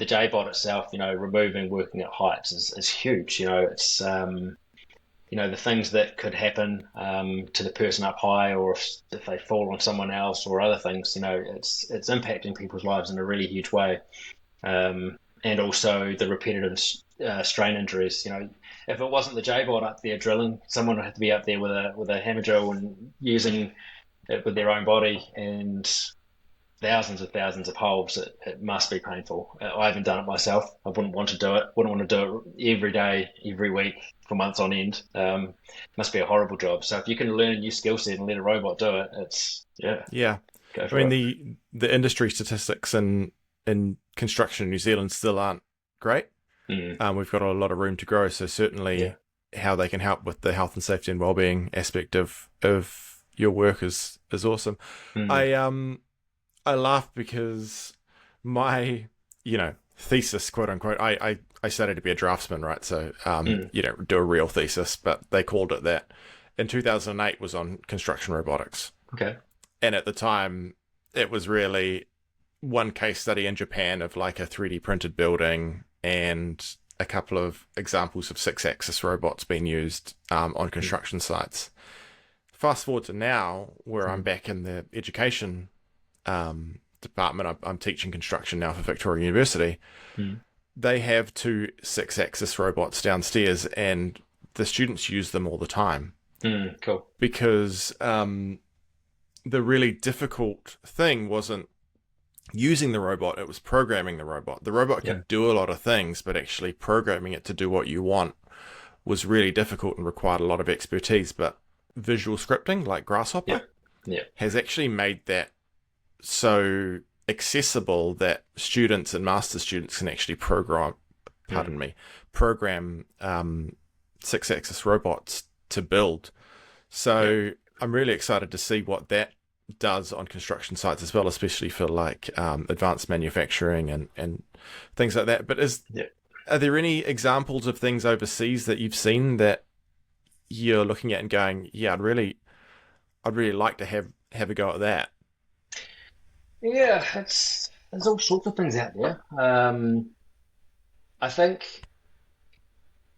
JBot itself, removing working at heights is huge. It's the things that could happen to the person up high, or if they fall on someone else, or other things. It's impacting people's lives in a really huge way. And also the repetitive strain injuries. If it wasn't the J-bot up there drilling, someone would have to be up there with a hammer drill and using it with their own body, and thousands of holes. It must be painful. I haven't done it myself. I wouldn't want to do it. Wouldn't want to do it every day, every week for months on end. Must be a horrible job. So if you can learn a new skill set and let a robot do it, Yeah. go I for mean, it. the industry statistics in construction in New Zealand still aren't great. Mm. We've got a lot of room to grow. So Yeah. certainly, how they can help with the health and safety and well-being aspect of your work is awesome. Mm. I laugh because my, thesis, quote unquote, I studied to be a draftsman, right? So, Mm. do a real thesis, but they called it that. In 2008 was on construction robotics. Okay. And at the time, it was really one case study in Japan of like a 3D printed building and a couple of examples of 6-axis robots being used on Mm. construction sites. Fast forward to now, where I'm Mm. back in the education department. I'm teaching construction now for Victoria University. Mm. They have 2 6-axis robots downstairs, and the students use them all the time Mm. Cool. because the really difficult thing wasn't using the robot, it was programming the robot. The robot Yeah. can do a lot of things, but actually programming it to do what you want was really difficult and required a lot of expertise. But visual scripting, like Yeah. Grasshopper, Yeah. has actually made that so accessible that students and master students can actually program 6-axis robots to build. So Yeah. I'm really excited to see what that does on construction sites as well, especially for like advanced manufacturing and things like that. But Yeah. are there any examples of things overseas that you've seen that you're looking at and going, yeah, I'd really like to have a go at that? Yeah. There's all sorts of things out there. I think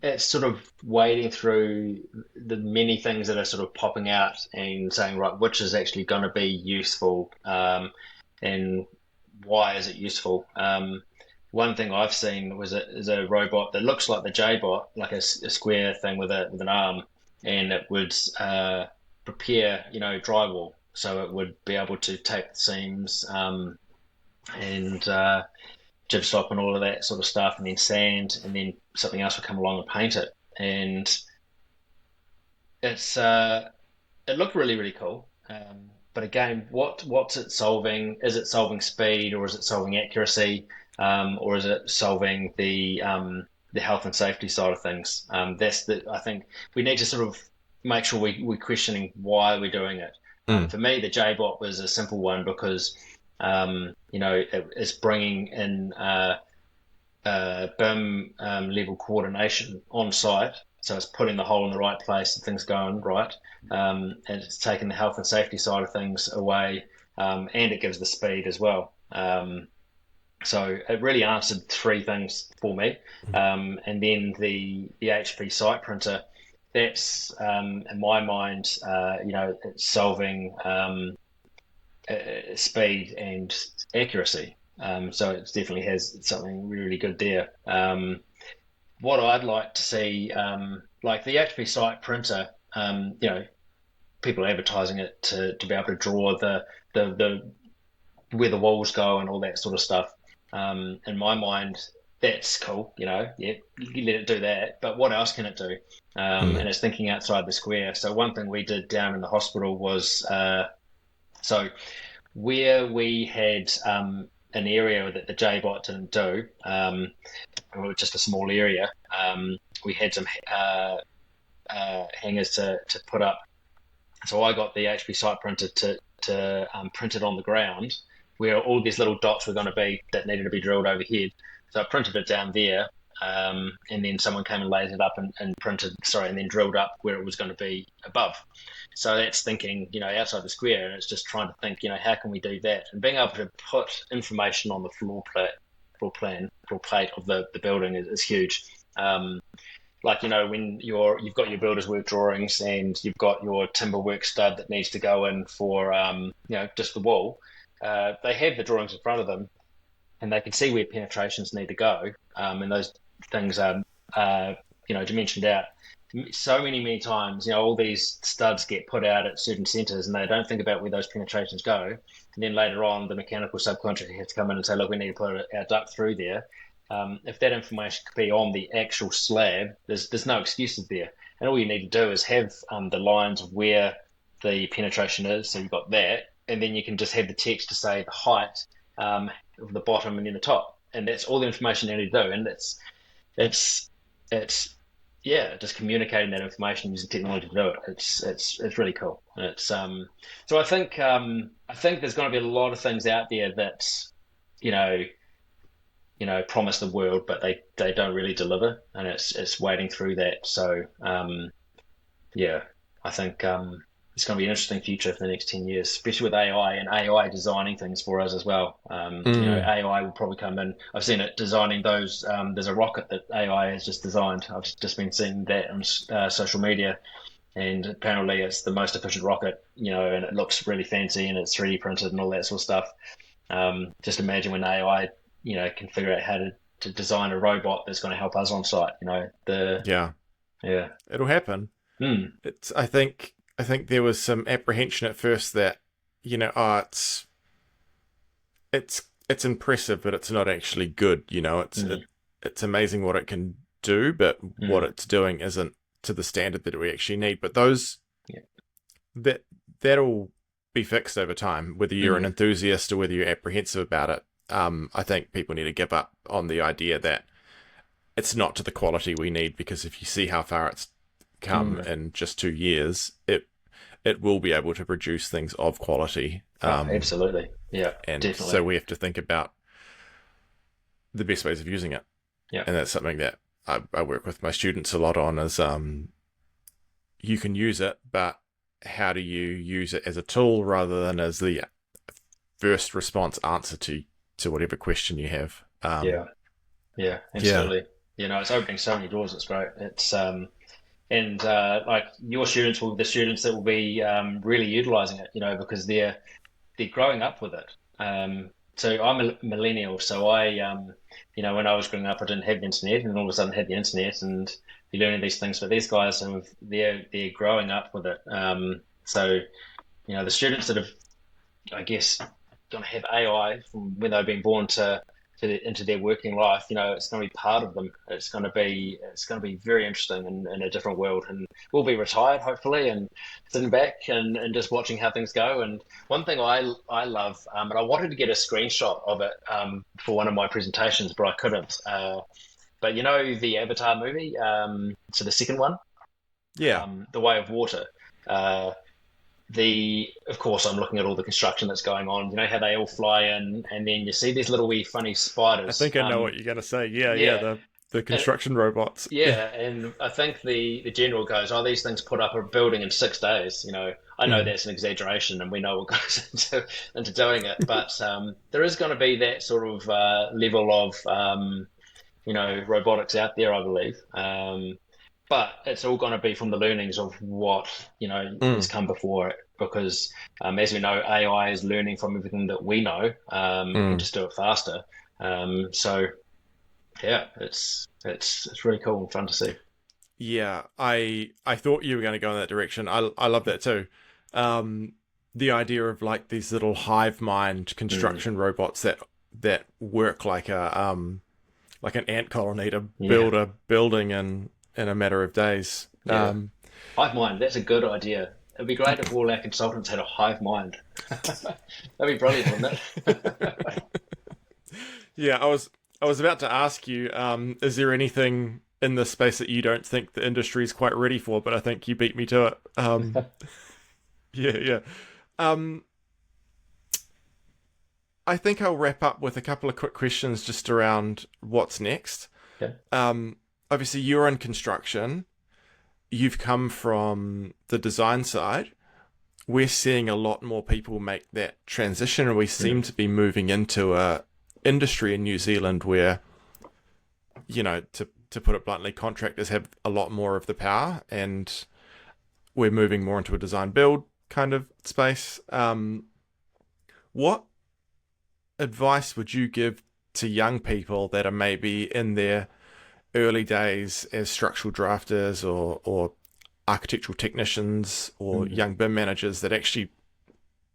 it's sort of wading through the many things that are sort of popping out and saying, right, which is actually going to be useful, and why is it useful? One thing I've seen is a robot that looks like the J-bot, like a square thing with an arm, and it would prepare, drywall. So it would be able to tape the seams, and gypsum and all of that sort of stuff, and then sand, and then something else would come along and paint it. And it's it looked really really cool. But again, what's it solving? Is it solving speed, or is it solving accuracy, or is it solving the health and safety side of things? That's the I think we need to sort of make sure we're questioning why we're doing it. Mm. For me, the JBot was a simple one because it's bringing in BIM level coordination on site. So it's putting the hole in the right place and things going right. And it's taking the health and safety side of things away, and it gives the speed as well. So it really answered three things for me. And then the HP site printer, that's in my mind, it's solving speed and accuracy. So it definitely has something really good there. What I'd like to see, like the HP site printer, people are advertising it to be able to draw the where the walls go and all that sort of stuff. In my mind, that's cool. Yeah, you let it do that. But what else can it do? Mm. And it's thinking outside the square. So one thing we did down in the hospital was so where we had an area that the JBot didn't do, or just a small area, we had some hangers to put up. So I got the HP site printer to print it on the ground where all these little dots were going to be that needed to be drilled overhead. So I printed it down there, and then someone came and laid it up and and then drilled up where it was going to be above. So that's thinking, outside the square, and it's just trying to think, how can we do that? And being able to put information on the floor plate of the building is huge. Like, when you've got your builder's work drawings and you've got your timber work stud that needs to go in for, just the wall, they have the drawings in front of them and they can see where penetrations need to go. And those things are, dimensioned out. So many times, all these studs get put out at certain centres and they don't think about where those penetrations go. And then later on, the mechanical subcontractor has to come in and say, look, we need to put our duct through there. If that information could be on the actual slab, there's no excuses there. And all you need to do is have the lines of where the penetration is. So you've got that. And then you can just have the text to say the height of the bottom and then the top. And that's all the information you need to do. And it's yeah, just communicating that information using technology to do it. It's really cool. So I think there's going to be a lot of things out there that you know promise the world, but they don't really deliver, and it's wading through that. So yeah, I think it's going to be an interesting future for the next 10 years, especially with AI and AI designing things for us as well. Mm. AI will probably come in. I've seen it designing those. There's a rocket that AI has just designed. I've just been seeing that on social media, and apparently it's the most efficient rocket, and it looks really fancy and it's 3D printed and all that sort of stuff. Just imagine when AI, can figure out how to design a robot that's going to help us on site. Yeah, Yeah. it'll happen. Mm. I think there was some apprehension at first that, it's impressive, but it's not actually good. Mm. It's amazing what it can do, but what Mm. it's doing isn't to the standard that we actually need. But those Yeah. that'll be fixed over time, whether you're an Mm. enthusiast or whether you're apprehensive about it. I think people need to give up on the idea that it's not to the quality we need, because if you see how far it's come Mm. in just 2 years, it will be able to produce things of quality. Oh, absolutely. Yeah, And so definitely. we have to think about the best ways of using it. Yeah. And that's something that I work with my students a lot on is you can use it, but how do you use it as a tool rather than as the first response answer to whatever question you have? Yeah. Yeah, Yeah, absolutely. It's opening so many doors. It's great. It's and like your students will be the students that will be really utilizing it, because they're growing up with it. So I'm a millennial, so when I was growing up, I didn't have the internet, and all of a sudden had the internet, and you're learning these things. But these guys they're growing up with it. So the students that have, I guess, going to have AI from when they've been born into their working life. It's going to be part of them. It's going to be very interesting in a different world, and we'll be retired hopefully and sitting back and just watching how things go. And one thing I love, and I wanted to get a screenshot of it for one of my presentations, but I couldn't. But the Avatar movie, so the second one, yeah. The Way of Water. Uh, of course, I'm looking at all the construction that's going on. You know how they all fly in, and then you see these little wee funny I spiders. think I know what you're gonna say. Yeah, yeah. Yeah, The and construction robots. yeah, and I think the general goes, "Oh, these things put up a building in 6 days." I know Mm. that's an exaggeration, and we know what goes into doing it, but there is going to be that sort of level of robotics out there, I believe. But it's all going to be from the learnings of what has Mm. come before it, because as we know, AI is learning from everything that we know, and Mm. just do it faster. So yeah, it's really cool and fun to see. Yeah, I thought you were going to go in that direction. I love that too. Um, the idea of like these little hive mind Mm, construction robots that work like an ant colony to yeah, build a building in a matter of days. yeah. Hive mind, that's a good idea. It'd be great if all our consultants had a hive mind. That'd be brilliant, wouldn't it? Yeah, I was about to ask you, is there anything in this space that you don't think the industry is quite ready for? But I think you beat me to it. Yeah, yeah. Um, I think I'll wrap up with a couple of quick questions just around what's next. Yeah. Um, Obviously, you're in construction. You've come from the design side. We're seeing a lot more people make that transition, and we seem Mm, to be moving into a industry in New Zealand where, to put it bluntly, contractors have a lot more of the power, and we're moving more into a design build kind of space. What advice would you give to young people that are maybe in their early days as structural drafters or architectural technicians or mm, young BIM managers that actually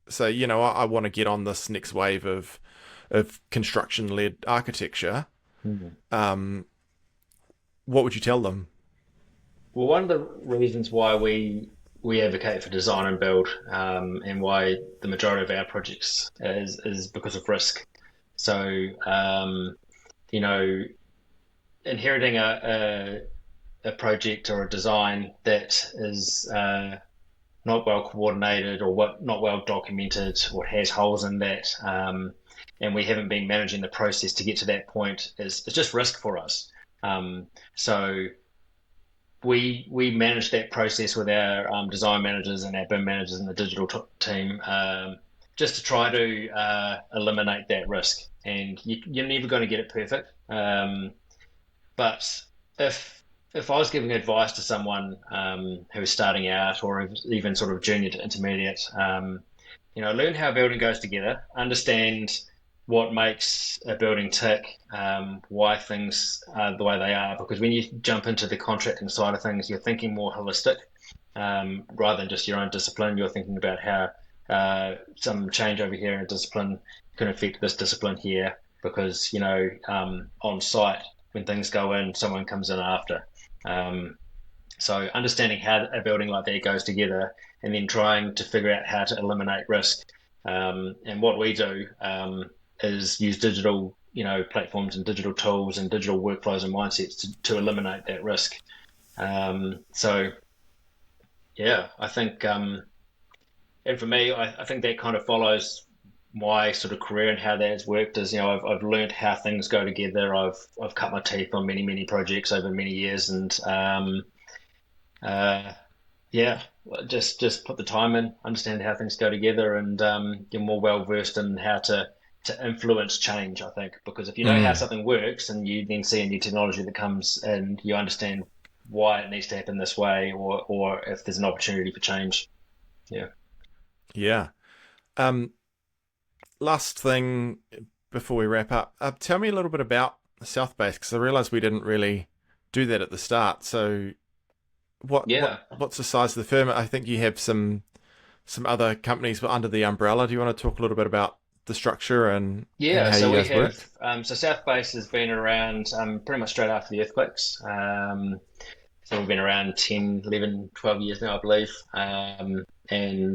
say, I want to get on this next wave of construction led architecture? mm. Um, what would you tell them? Well, one of the reasons why we advocate for design and build, and why the majority of our projects is because of risk. So, you know, inheriting a project or a design that is not well coordinated or not well documented or has holes in that, and we haven't been managing the process to get to that point, is just risk for us. So we manage that process with our design managers and our BIM managers and the digital team, just to try to eliminate that risk. And you're never going to get it perfect. But if I was giving advice to someone who's starting out or even sort of junior to intermediate, learn how a building goes together, understand what makes a building tick, why things are the way they are. Because when you jump into the contracting side of things, you're thinking more holistic, rather than just your own discipline. You're thinking about how some change over here in a discipline can affect this discipline here, because on site when things go in, someone comes in after. So understanding how a building like that goes together, and then trying to figure out how to eliminate risk. And what we do is use digital, platforms and digital tools and digital workflows and mindsets to eliminate that risk. So yeah, I think, and for me, I think that kind of follows my sort of career and how that has worked. Is I've learned how things go together. I've cut my teeth on many projects over many years, and uh, yeah, just put the time in, understand how things go together, and you're more well versed in how to influence change. I think, because if you know how Mm. something works, and you then see a new technology that comes, and you understand why it needs to happen this way, or if there's an opportunity for change. Yeah. Yeah. Um, Last thing before we wrap up, tell me a little bit about Southbase, because I realised we didn't really do that at the start. So, Yeah. what's the size of the firm? I think you have some other companies under the umbrella. Do you want to talk a little bit about the structure and Yeah, how so you we guys have, work? so Southbase has been around pretty much straight after the earthquakes. So we've been around 10, 11, 12 years now, I believe. And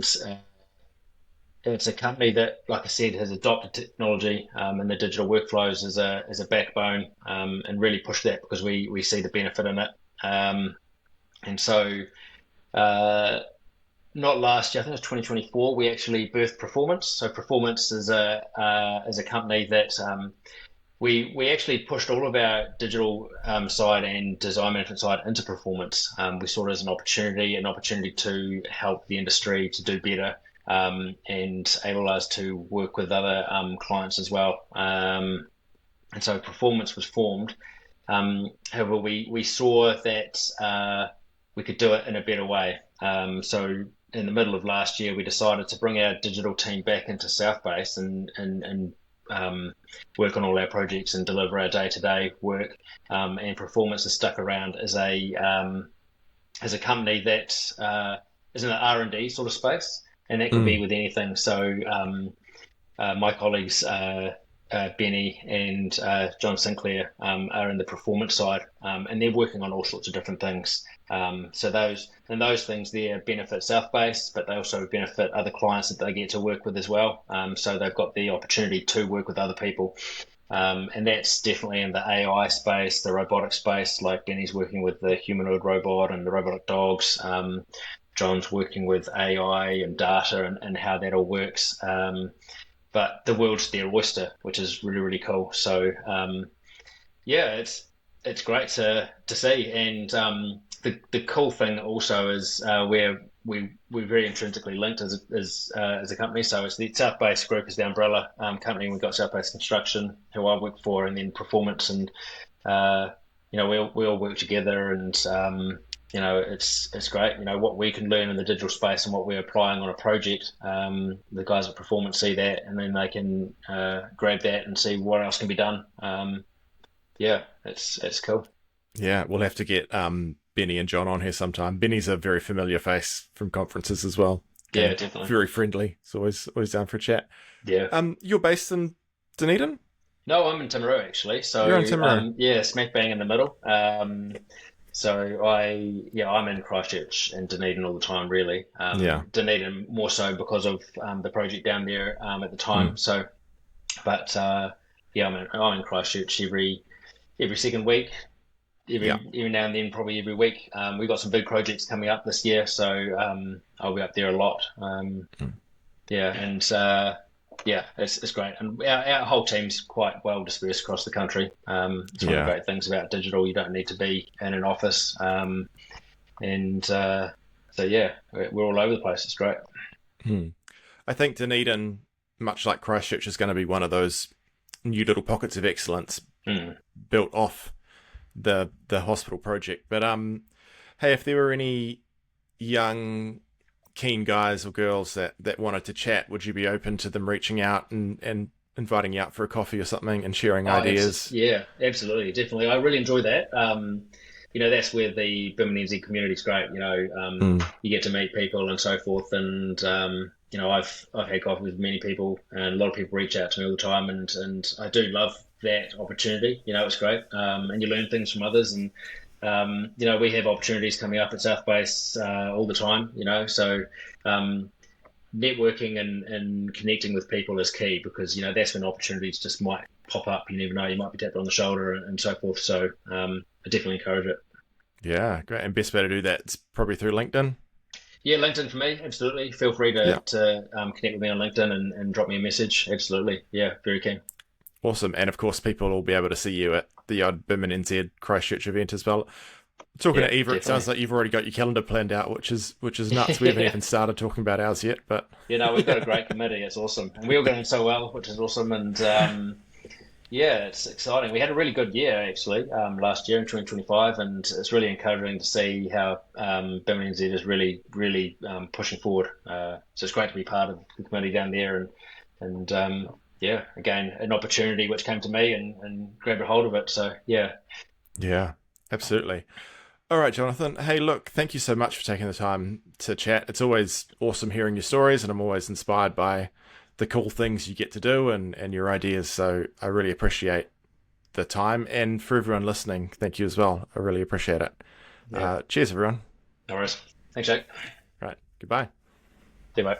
it's a company that, like I said, has adopted technology and the digital workflows as a backbone, and really pushed that because we see the benefit in it. And so, uh, not last year, I think it was 2024, we actually birthed Performance. So Performance is a company that we actually pushed all of our digital side and design management side into Performance. We saw it as an opportunity to help the industry to do better, and enable us to work with other clients as well. And so Performance was formed. However, we saw that we could do it in a better way. So in the middle of last year, we decided to bring our digital team back into Southbase and work on all our projects and deliver our day-to-day work. And Performance has stuck around as a company that is in the R&D sort of space, and that can be Mm. with anything. So my colleagues, Benny and John Sinclair, are in the performance side, and they're working on all sorts of different things. So those things there benefit Southbase, but they also benefit other clients that they get to work with as well. So they've got the opportunity to work with other people. And that's definitely in the AI space, the robotic space, like Benny's working with the humanoid robot and the robotic dogs. John's working with AI and data and how that all works. But the world's their oyster, which is really cool. So yeah, it's great to see. And the cool thing also is we're very intrinsically linked as a company. So it's the Southbase Group is the umbrella company. We've got Southbase Construction, who I work for, and then Performance, and uh, we all work together, and it's great. What we can learn in the digital space and what we're applying on a project. The guys at Performance see that, and then they can grab that and see what else can be done. Yeah, it's cool. Yeah, we'll have to get Benny and John on here sometime. Benny's a very familiar face from conferences as well, Yeah, and definitely. very friendly. It's always down for a chat. Yeah. You're based in Dunedin? No, I'm in Timaru actually. You're in So Timaru. yeah, smack bang in the middle. So I'm in Christchurch and Dunedin all the time, really. Yeah. Dunedin more so because of the project down there at the Mm. time. So, but yeah, I'm in Christchurch every second week, Yeah. every now and then, probably every week. We've got some big projects coming up this year, so I'll be up there a lot. Mm. Yeah, and yeah, it's great. And our whole team's quite well dispersed across the country. It's one of the Yeah. great things about digital. You don't need to be in an office. And so, yeah, we're all over the place. It's great. Hmm. I think Dunedin, much like Christchurch, is going to be one of those new little pockets of excellence Mm. built off the hospital project. But hey, if there were any young keen guys or girls that wanted to chat, would you be open to them reaching out and inviting you out for a coffee or something and sharing ideas? Yeah, absolutely, definitely. I really enjoy that. That's where the BIMinNZ community is great. Mm. You get to meet people and so forth, and I've had coffee with many people, and a lot of people reach out to me all the time, and I do love that opportunity. It's great, and you learn things from others, and we have opportunities coming up at Southbase all the time. So. Networking and connecting with people is key because that's when opportunities just might pop up. You never know, you might be tapped on the shoulder and so forth. So I definitely encourage it. Yeah, great. And best way to do that is probably through LinkedIn. Yeah, LinkedIn for me, absolutely. Feel free to, Yeah, connect with me on LinkedIn and drop me a message. Absolutely. Yeah, very keen. awesome. And of course, people will be able to see you at the odd BIMinNZ Christchurch event as well. Talking Yeah, to Eva, it definitely. sounds like you've already got your calendar planned out, which is nuts. We haven't Yeah. even started talking about ours yet, but We've got a great committee. It's awesome. And we all get on so well, which is awesome. And yeah, it's exciting. We had a really good year actually last year in 2025, and it's really encouraging to see how BIMinNZ is really, really pushing forward. So it's great to be part of the committee down there, and yeah, again, an opportunity which came to me and grabbed a hold of it. So yeah, yeah, absolutely. All right, Jonathan. Hey, look, thank you so much for taking the time to chat. It's always awesome hearing your stories, and I'm always inspired by the cool things you get to do and your ideas. So I really appreciate the time. And for everyone listening, thank you as well. I really appreciate it. yeah, Cheers, everyone. no worries. Thanks, Jake. Right, goodbye. See you, mate.